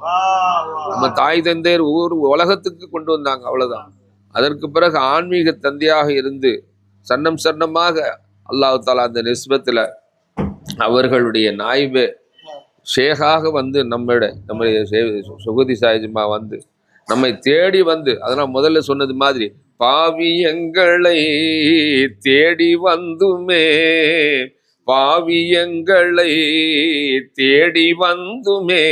நம்ம தாய் தந்தையர் உலகத்துக்கு கொண்டு வந்தாங்க, அவ்வளவுதான். அதற்கு பிறகு ஆன்மீக தந்தையாக இருந்து சன்னம் சன்னமாக அல்லாஹ் தாலா அந்த நிஸ்பத்துல அவர்களுடைய நாய்பே ஷேகாக நம்முடைய சுகதி சாயஜமா நம்மை தேடி அதெல்லாம் முதல்ல சொன்னது மாதிரி பாவியங்களை தேடி வந்துமே, பாவியங்களை தேடி வந்துமே.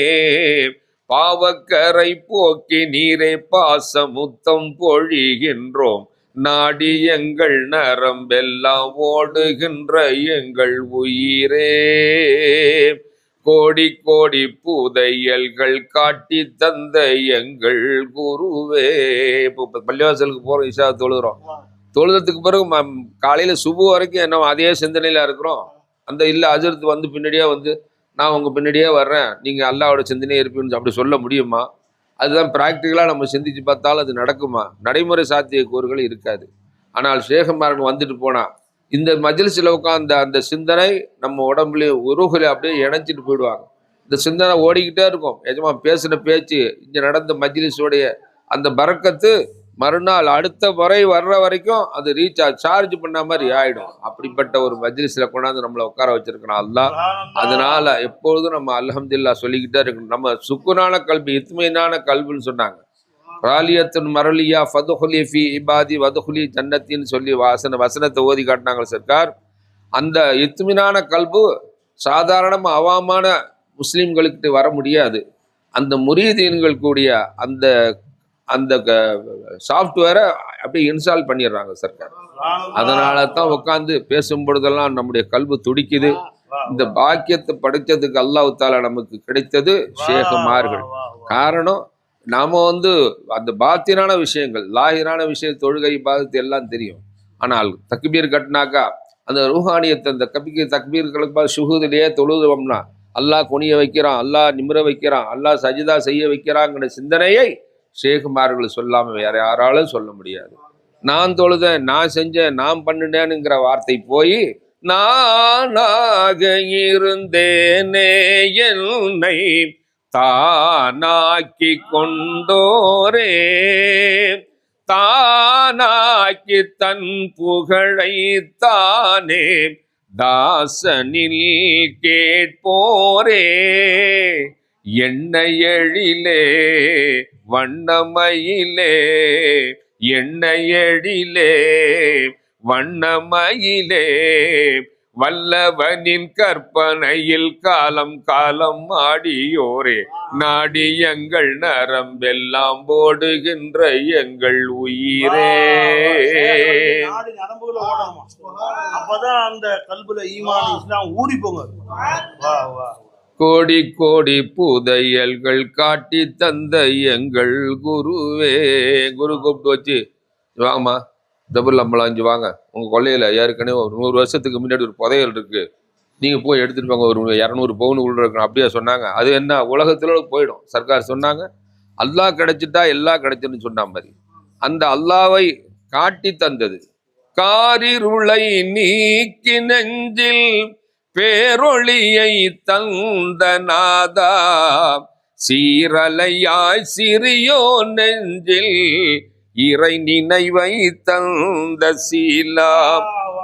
பாவக்கரை போக்கி நீரை பாசமுத்தம் பொழிகின்றோம், நாடி எங்கள் நரம்பெல்லாம் ஓடுகின்ற எங்கள் உயிரே. கோடி கோடி புதையல்கள் காட்டி தந்த எங்கள் குருவே. இப்போ பள்ளிவாசலுக்கு போகிறோம், இஷா தொழுகிறோம். தொழுதத்துக்கு பிறகு காலையில் சுபு வரைக்கும் என்ன அதே சிந்தனையில் இருக்கிறோம். அந்த இல்லை அஜரத்து பின்னாடியே நான் உங்கள் பின்னாடியே வர்றேன், நீங்கள் அல்லாவோட சிந்தனையே இருப்பீங்கன்னு அப்படி சொல்ல முடியுமா? அதுதான் ப்ராக்டிக்கலாக நம்ம சிந்திச்சு பார்த்தாலும் அது நடக்குமா? நடைமுறை சாத்திய கூறுகள் இருக்காது. ஆனால் ஷேகமார்கள் வந்துட்டு போனால் இந்த மஜ்லிஸில் உட்கார்ந்த அந்த சிந்தனை நம்ம உடம்புலையும் உருகுல அப்படியே இணைச்சிட்டு போயிடுவாங்க. இந்த சிந்தனை ஓடிக்கிட்டே இருக்கும். எஜமா பேசின பேச்சு, இங்கே நடந்த மஜ்லிஸோடைய அந்த பரக்கத்து மறுநாள் அடுத்த முறை வர்ற வரைக்கும் அது சார்ஜ் பண்ண மாதிரி ஆயிடும். அப்படிப்பட்ட ஒரு மஜ்லிஸில் கொண்டாந்து நம்மளை உட்கார வச்சிருக்கணும் அல்லாஹ். அதனால எப்பொழுதும் நம்ம அல்ஹம்துலில்லாஹ் சொல்லிக்கிட்டே இருக்கணும். நம்ம சுக்குனான கல்வி, இத்மைனான கல்வின்னு சொன்னாங்க. ராலியத்துன் மரலியா ஃபதுஹுலி ஃபி இபாதி வதுஹுலி ஜன்னத்தின்னு சொல்லி வசனத்தை ஓதி காட்டினாங்க சர்க்கார். அந்த இத்மினான கல்பு சாதாரணமாக அவாமான முஸ்லீம்களுக்கு வர முடியாது. அந்த முரீதீன்கள் கூடிய அந்த அந்த சாஃப்ட்வேரை அப்படியே இன்ஸ்டால் பண்ணிடுறாங்க சர்க்கார். அதனால தான் உட்காந்து பேசும் பொழுதெல்லாம் நம்முடைய கல்பு துடிக்குது. இந்த பாக்கியத்தை படைத்ததுக்கு அல்லாஹ் தாலா நமக்கு கிடைத்தது ஷேகுமார்கள். காரணம் நாம அந்த பாத்தியனான விஷயங்கள், லாகிரான விஷயம், தொழுகை பாதத்து எல்லாம் தெரியும். ஆனால் தக்பீர் கட்டினாக்கா அந்த ரூஹானியத்தை, அந்த தக்பீர்களுக்கு சுகூதிலேயே தொழுதுவோம்னா அல்லாஹ் குனிய வைக்கிறான், அல்லாஹ் நிமிர வைக்கிறான், அல்லாஹ் சஜிதா செய்ய வைக்கிறாங்கிற சிந்தனையை ஷேகுமார்கள் சொல்லாமல் வேற யாராலும் சொல்ல முடியாது. நான் தொழுதேன், நான் செஞ்சேன், நான் பண்ணினேனுங்கிற வார்த்தை போய் நானாக இருந்தேனே என்னை தானாக்கி கொண்டோரே, தானாக்கி தன் புகழை தானே தாசனில் கேட்போரே. எண்ணெயழிலே வண்ணமயிலே, எண்ணெயழிலே வண்ணமயிலே, வல்லவனின் கற்பனையில் காலம் காலம் ஆடியோரே, நாடி எங்கள் நரம்பெல்லாம் ஓடுகின்ற எங்கள் உயிரே. நாடி நரம்புல ஓடணுமா? அப்பதான் அந்த கல்புல ஈமான் இஸ்லாம் ஊறி போங்க. வா வா. கோடி கோடி புதையல்கள் காட்டி தந்த எங்கள் குருவே. குரு கூப்பிட்டு வச்சு, வாங்கம்மா டபுள் அம்பளம் 5 வாங்க, உங்கள் கொள்ளையில் ஏற்கனவே ஒரு 100 வருஷத்துக்கு முன்னாடி ஒரு புதையல் இருக்குது, நீங்கள் போய் எடுத்துகிட்டு வாங்க, ஒரு 200 பவுன் உள்ள இருக்கணும் அப்படியே சொன்னாங்க. அது என்ன உலகத்தில் போயிடும். சர்க்கார் சொன்னாங்க அல்லாஹ் கிடைச்சிட்டா எல்லாம் கிடைச்சிருன்னு சொன்ன மாதிரி அந்த அல்லாவை காட்டி தந்தது. காரிருளை நீக்கி நெஞ்சில் பேரொளியை தந்த நாதா, சீரலையாய் சிறியோ நெஞ்சில் இறை நினைவை தந்த சீலா,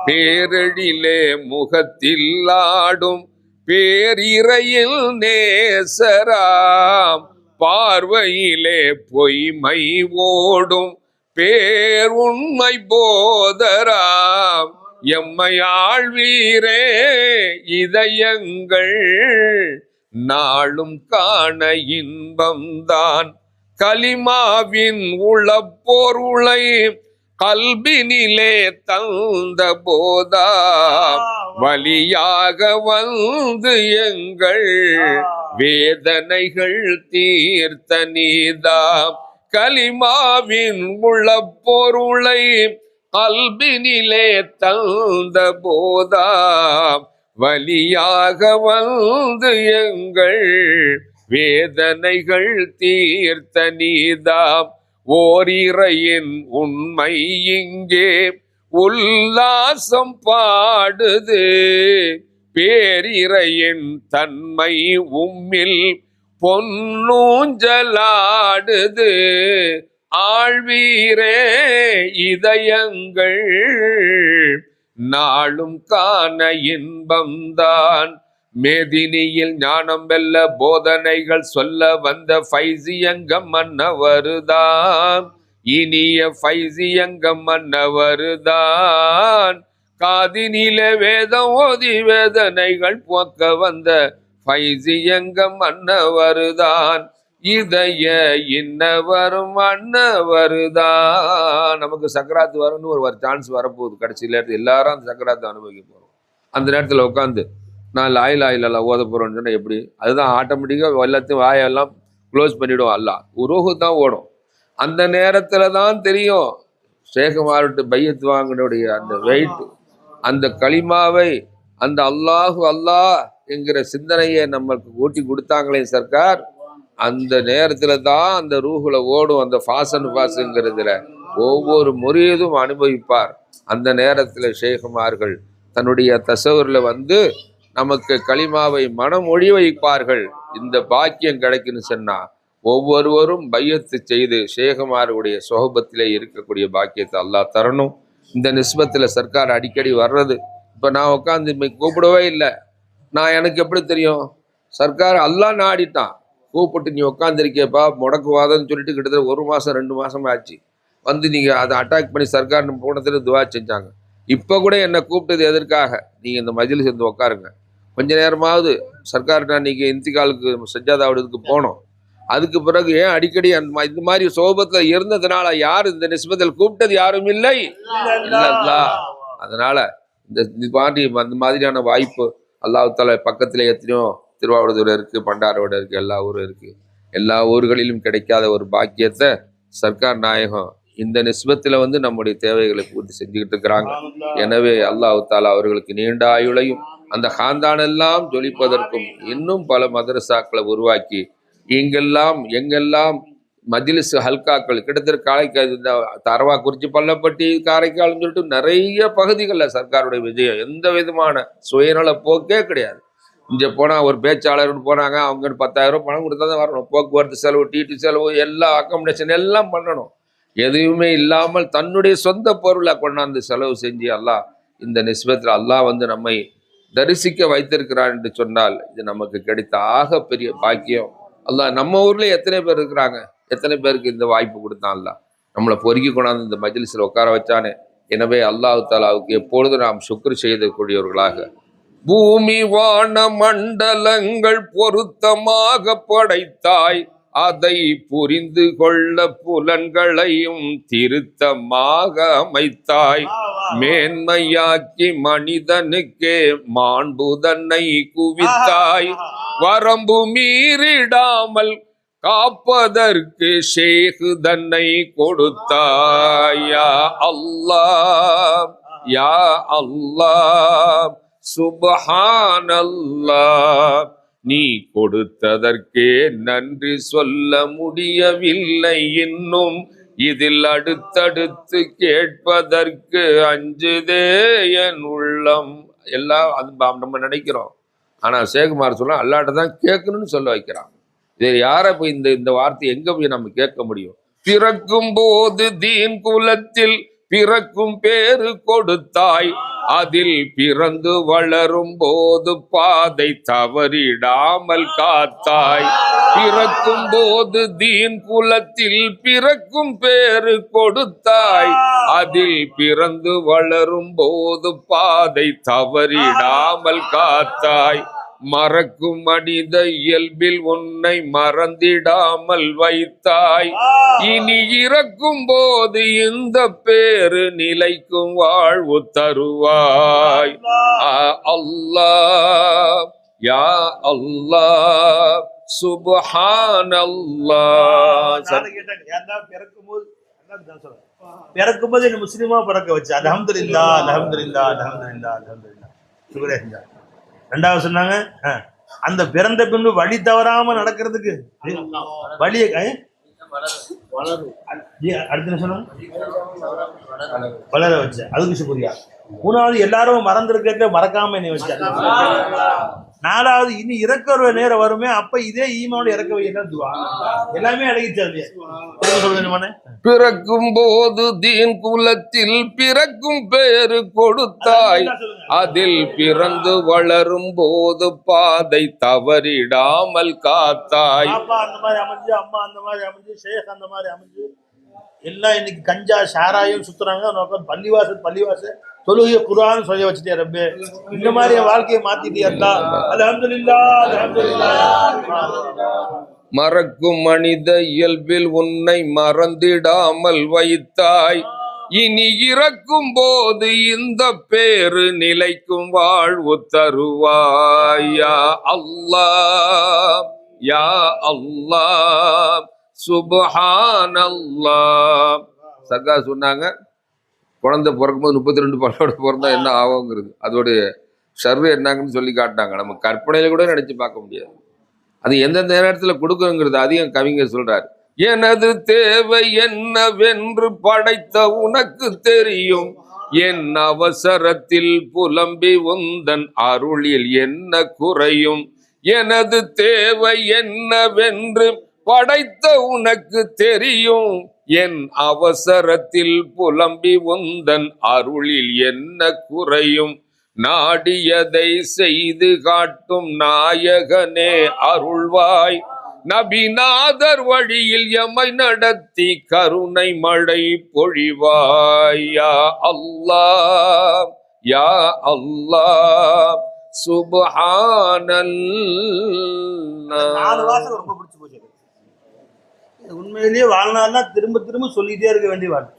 பேரெழிலே முகத்தில் ஆடும் பேரிரையில் நேசராம், பார்வையிலே பொய்மை ஓடும் பேர் உண்மை போதராம், எம்மை ஆழ்வீரே இதயங்கள் நாளும் காண இன்பம்தான், கலிமாவின் உளப்பொருளை கல்பினிலே தந்த போதா, வலியாக வந்து எங்கள் வேதனைகள் தீர்த்த நீதா, கலிமாவின் உளப்பொருளை கல்பினிலே தந்த போதா, வலியாக வந்து எங்கள் வேதனைகள் தீர்த்த நீதாம், ஓரிரையின் உண்மை இங்கே உல்லாசம் பாடுது, பேரிரையின் தன்மை உம்மில் பொன்னூஞ்சலாடுது, ஆழ்வீரே இதயங்கள் நாளும் காண இன்பம்தான், மேதினியில் ஞானம் வெல்ல போதனைகள் சொல்ல வந்த ஃபைசியங்கம் மன்னவருதான், இனிய ஃபைசியங்கம் மன்னவருதான், காதினில வேதம் ஓதி வேதனைகள் போக்க வந்த ஃபைசியங்கம் மன்னவருதான், இதய இன்னவரும் அன்னவருதான். நமக்கு சக்கராத்து வரும்னு ஒரு சான்ஸ் வரப்போகுது. கடைசியில் எல்லாரும் அந்த சக்கராத்தை அனுபவிக்க போகிறோம். அந்த நேரத்தில் உட்காந்து நான் லாயில் ஆயிலெல்லாம் ஓத போகிறோன்னு சொன்னால் எப்படி? அதுதான் ஆட்டோமேட்டிக்காக எல்லாத்தையும் வாயெல்லாம் க்ளோஸ் பண்ணிவிடும். அல்ல உருகு தான் ஓடும். அந்த நேரத்தில் தான் தெரியும் ஷேகுமார்ட்டு பையத்து வாங்கினுடைய அந்த வெயிட், அந்த களிமாவை, அந்த அல்லாஹு அல்லாஹ் என்கிற சிந்தனையை நம்மளுக்கு ஊட்டி கொடுத்தாங்களே சர்க்கார், அந்த நேரத்தில் தான் அந்த ரூஹுல ஓடும். அந்த ஃபாஸுங்கிறதுல ஒவ்வொரு முறையதும் அனுபவிப்பார். அந்த நேரத்தில் ஷேகுமார்கள் தன்னுடைய தசவரில் வந்து நமக்கு களிமாவை மனமொழி வைப்பார்கள். இந்த பாக்கியம் கிடைக்குன்னு சொன்னால் ஒவ்வொருவரும் பையத்து செய்து ஷேகுமார்களுடைய சொஹபத்திலே இருக்கக்கூடிய பாக்கியத்தை அல்லாஹ் தரணும். இந்த நிஸ்பத்தில் சர்க்கார் அடிக்கடி வர்றது. இப்போ நான் உட்காந்து கூப்பிடவே இல்லை. நான் எனக்கு எப்படி தெரியும்? சர்க்கார் அல்லாஹ் நாடிட்டான். கூப்பிட்டு நீ உட்காந்துருக்கியப்பா முடக்குவாதன்னு சொல்லிட்டு கிட்டத்தட்ட 1 மாதம் 2 மாதம் ஆச்சு. வந்து நீங்கள் அதை அட்டாக் பண்ணி சர்க்கார் போனதில் துவா செஞ்சாங்க. இப்போ கூட என்னை கூப்பிட்டது எதற்காக? நீங்கள் இந்த மஜ்லிஸ் சேர்ந்து உட்காருங்க, கொஞ்ச நேரமாவது சர்க்கார்கிட்ட நீங்கள் இன்திகாலுக்கு சஜ்ஜாதாவுக்கு போனோம். அதுக்கு பிறகு ஏன் அடிக்கடி இந்த மாதிரி சோபத்தில் இருந்ததுனால யார் இந்த நிஸ்பத்தில் கூப்பிட்டது யாரும் இல்லை. அதனால இந்த பாண்டி அந்த மாதிரியான வாய்ப்பு அல்லாஹ் தஆலா பக்கத்தில் எத்தனையோ திருவாவூர் இருக்குது, பண்டாரோடு இருக்குது, எல்லா ஊரும் இருக்குது. எல்லா ஊர்களிலும் கிடைக்காத ஒரு பாக்கியத்தை சர்க்கார் நாயகம் இந்த நிஸ்பத்தில் வந்து நம்முடைய தேவைகளை பூர்த்தி செஞ்சுக்கிட்டு இருக்கிறாங்க. எனவே அல்லாஹ் தஆலா அவர்களுக்கு நீண்ட ஆயுளையும் அந்த ஹாந்தானெல்லாம் ஜொலிப்பதற்கும் இன்னும் பல மதரசாக்களை உருவாக்கி எங்கெல்லாம் மஜ்லிஸ் ஹல்காக்கள் கிட்டத்தட்ட காரைக்கால் இந்த தரவாக்குறிச்சி, பள்ளப்பட்டி, காரைக்கால்னு சொல்லிட்டு நிறைய பகுதிகளில் சர்க்காருடைய விஜயம் எந்த விதமான சுயநல போக்கே கிடையாது. இங்கே போனால் ஒரு பேச்சாளர்னு போனாங்க, அவங்க 10,000 பணம் கொடுத்தா தான் வரணும். போக்குவரத்து செலவு, டிடி செலவு, எல்லா அக்காமடேஷன் எல்லாம் பண்ணணும். எதுவுமே இல்லாமல் தன்னுடைய சொந்த பொருளை கொண்டாந்து செலவு செஞ்சு அல்லாஹ் இந்த நிஸ்பத்தில் அல்லாஹ் வந்து நம்மை தரிசிக்க வைத்திருக்கிறான் என்று சொன்னால் இது நமக்கு கிடைத்த ஆக பெரிய பாக்கியம். அல்லாஹ் நம்ம ஊர்ல எத்தனை பேர் இருக்கிறாங்க, எத்தனை பேருக்கு இந்த வாய்ப்பு கொடுத்தான் அல்லாஹ். நம்மளை பொறுக்கி கொண்டாந்து இந்த மஜ்லிஸில் உட்கார வச்சானே. எனவே அல்லாஹ் தாலாவுக்கு எப்பொழுதும் நாம் சுக்ர் செய்யக்கூடியவர்களாக, பூமி வான மண்டலங்கள் பொருத்தமாக படைத்தாய், அதை புரிந்து கொள்ள புலன்களையும் திருத்தமாக அமைத்தாய், மேன்மையாக்கி மனிதனுக்கே மாண்புதன்னை குவித்தாய், வரம்பு மீறிடாமல் காப்பதற்கு ஷேகு தன்னை கொடுத்தாய். யா அல்லாஹ், யா அல்லாஹ், சுப்ஹானல்லாஹ். நீ கொடுத்ததற்கே நன்றி சொல்ல முடியவில்லை இன்னும், இதில் அடுத்தடுத்து கேட்பதற்கு அஞ்சுதே என் உள்ளம். எல்லாம் அது நம்ம நினைக்கிறோம். ஆனா சேகுமார் சொல்ல அல்லாட்ட தான் கேட்கணும்னு சொல்ல வைக்கிறான். இதை யாரை போய் இந்த வார்த்தை எங்க போய் நம்ம கேட்க முடியும்? பிறக்கும் போது தீன் குலத்தில் பிறக்கும் பேரு கொடுத்தாய், அதில் பிறந்து வளரும் போது பாதை தவறிடாமல் காத்தாய். பிறக்கும் போது தீன் குலத்தில் பிறக்கும் பேரு கொடுத்தாய், அதில் பிறந்து வளரும் போது பாதை தவறிடாமல் காத்தாய். மறக்கும் மனித இயல்பில் உன்னை மறந்திடாமல் வைத்தாய், இனி இறக்கும் போது இந்த பேரு நிலைக்கும் வாழ்வு தருவாய். அல்லாஹ், யா அல்லாஹ், சுப்ஹானல்லாஹ். பிறக்கும் போது என்ன முஸ்லிமா பிறக்க வச்சு அல்ஹம்துலில்லாஹ், அல்ஹம்துலில்லாஹ், அல்ஹம்துலில்லாஹ், அல்ஹம்துலில்லாஹ். ரெண்டாவது சொன்னாங்க, அந்த பிறந்த பின்பு வழி தவறாம நடக்கிறதுக்கு வழியை அடுத்து சொன்னாங்க வளர வச்ச, அதுக்கு சுக்ரியா. மூணாவது எல்லாரும் மறந்துருக்க மறக்காம என்னை வச்ச. நாலாவது இனி இறக்க நேரம் வருமே, அப்ப இதே ஈமாவோட இறக்க வைக்க துவா. எல்லாமே அடங்கிச்சு. பிறக்கும் போது தீன் குலத்தில் பிறக்கும் பேரு கொடுத்தாய், அதில் பிறந்து வளரும் போது பாதை தவறிடாமல் காத்தாய். அப்பா அந்த மாதிரி அமைஞ்சு, அம்மா அந்த மாதிரி அமைஞ்சு, ஷேக் அந்த மாதிரி அமைஞ்சு, எல்லாம் இன்னைக்கு கஞ்சா ஷாராயும் சுத்துறாங்க. பள்ளிவாசல் தொழுகைய குர்ஆன் சொல்ல வச்சுட்டே ரப்பே, இந்த மாதிரி என் வாழ்க்கையை மாத்திட்டே அல்லாஹ். அல்ஹம்துலில்லாஹ், அல்ஹம்துலில்லாஹ். மறக்கும் மனித இயல்பில் உன்னை மறந்திடாமல் வைத்தாய், இனி இறக்கும் போது இந்த பேரு நிலைக்கும் வாழ்வு தருவாய். யா அல்லாஹ், யா அல்லாஹ், சுப்ஹானல்லாஹ். சர்க்கா சொன்னாங்க, குழந்தை பிறக்கும்போது 32 பல்லோட பிறந்தா என்ன ஆகுங்கிறது, அதோடைய ஷர்ரு என்னங்கன்னு சொல்லி காட்டினாங்க. நம்ம கற்பனையில கூட நினைச்சு பார்க்க முடியாது. அது எந்தெந்த நேரத்தில் கொடுக்குங்கிறது அதையும் கவிஞர் சொல்றாரு. எனது தேவை என்னவென்று படைத்த உனக்கு தெரியும், என் அவசரத்தில் புலம்பி உந்தன் அருளில் என்ன குறையும். எனது தேவை என்னவென்று படைத்த உனக்கு தெரியும், என் அவசரத்தில் புலம்பி உந்தன் அருளில் என்ன குறையும். நாடியதை செய்து காட்டும் நாயகனே அருள்வாய், நபிநாதர் வழியில் எமை நடத்தி கருணை மழை பொழிவாய். யா அல்லாஹ், யா அல்லாஹ், சுப்ஹானல்லாஹ். ரொம்ப பிடிச்சு போச்சு. உண்மையிலேயே வாழ்நாள்னா திரும்ப திரும்ப சொல்லிட்டே இருக்க வேண்டிய வாழ்க்கை.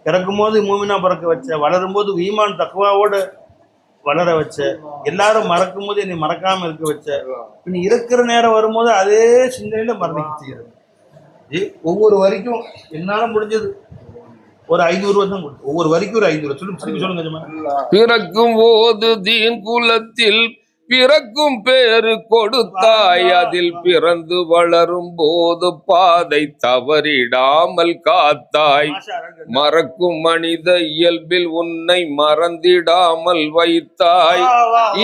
பிறக்கும் போது மூமினா பிறக்க வச்ச, வளரும் போது ஈமான் தக்வாவோட வளர வச்ச, எல்லாரும் மறக்கும் போது என்னை மறக்காம இருக்க வச்ச, இனி இருக்கிற நேரம் வரும்போது அதே சிந்தனையில மரணிக்க செய்யறது. ஒவ்வொரு வரைக்கும் என்னால முடிஞ்சது ஒரு 500 ரூபா தான் கொடுத்து, ஒவ்வொரு வரைக்கும் ஒரு 500 ரூபா. சொல்லுங்க சொல்லுங்க. பிறக்கும் போது தீன் குலத்தில் பிறக்கும் பேரு கொடுத்தாய், அதில் பிறந்து வளரும் போது பாதை தவறிடாமல் காத்தாய். மறக்கும் மனித இயல்பில் உன்னை மறந்திடாமல் வைத்தாய்.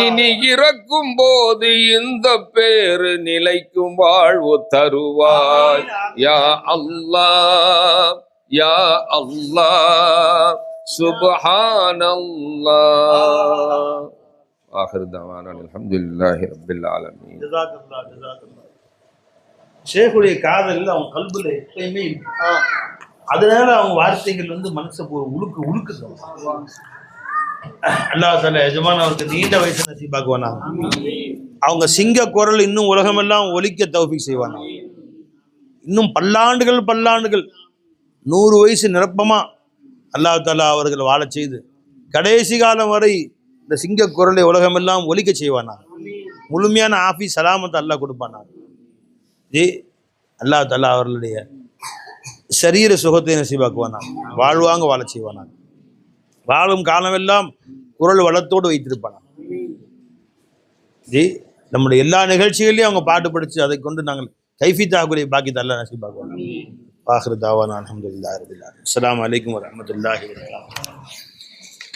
இனி இறக்கும் போது இந்த பேரு நிலைக்கும் வாழ்வு தருவாய். யா அல்லாஹ் யா அல்லாஹ் சுப்ஹானல்லாஹ். ஆகிர் தவானா அல்ஹம்துலில்லாஹி ரப்பில் ஆலமீன். ஷேகுடைய காதலில் அவங்க கல்புல எப்பயுமே இருக்கு. அதனால அவங்க வார்த்தைகள் வந்து மனசை உழுக்கு உழுக்குது. அல்லாஹ் தஆலா எஜமான் அவருக்கு நீண்ட வயசு நசீபாக்குவானா. அவங்க சிங்க குரல் இன்னும் உலகமெல்லாம் ஒலிக்க தௌஃபீக் செய்வானா. இன்னும் பல்லாண்டுகள் 100 வயசு நிரப்பமா அல்லாஹ் தஆலா அவர்கள் வாழச் செய்து கடைசி காலம் வரை இந்த சிங்க குரலை உலகமெல்லாம் ஒலிக்க செய்வானா. முழுமையான ஆஃபீஸ் சலாமத்தை அல்லாஹ் கொடுப்பானா. அல்லாஹ் தஆலா அவர்களுடைய சரீர சுகத்தை நசீபாக்குவானா. வாழ்வாங்க வாழச் செய்வானா. வாழும் காலமெல்லாம் குரல் வளத்தோடு வைத்திருப்பானா. நம்முடைய எல்லா நிகழ்ச்சிகளையும் அவங்க பாட்டு படித்து அதை கொண்டு நாங்கள் கைஃபீத்தாக்குடைய பாக்கியத்தை அல்லாஹ் நசீபாக்குவானா. ஆகிர் தாவானா அல்ஹம்துலில்லாஹி ரப்பில் ஆலமீன். அஸ்ஸலாமு அலைக்கும் வரஹ்மத்துல்லாஹி வபரகாத்துஹு.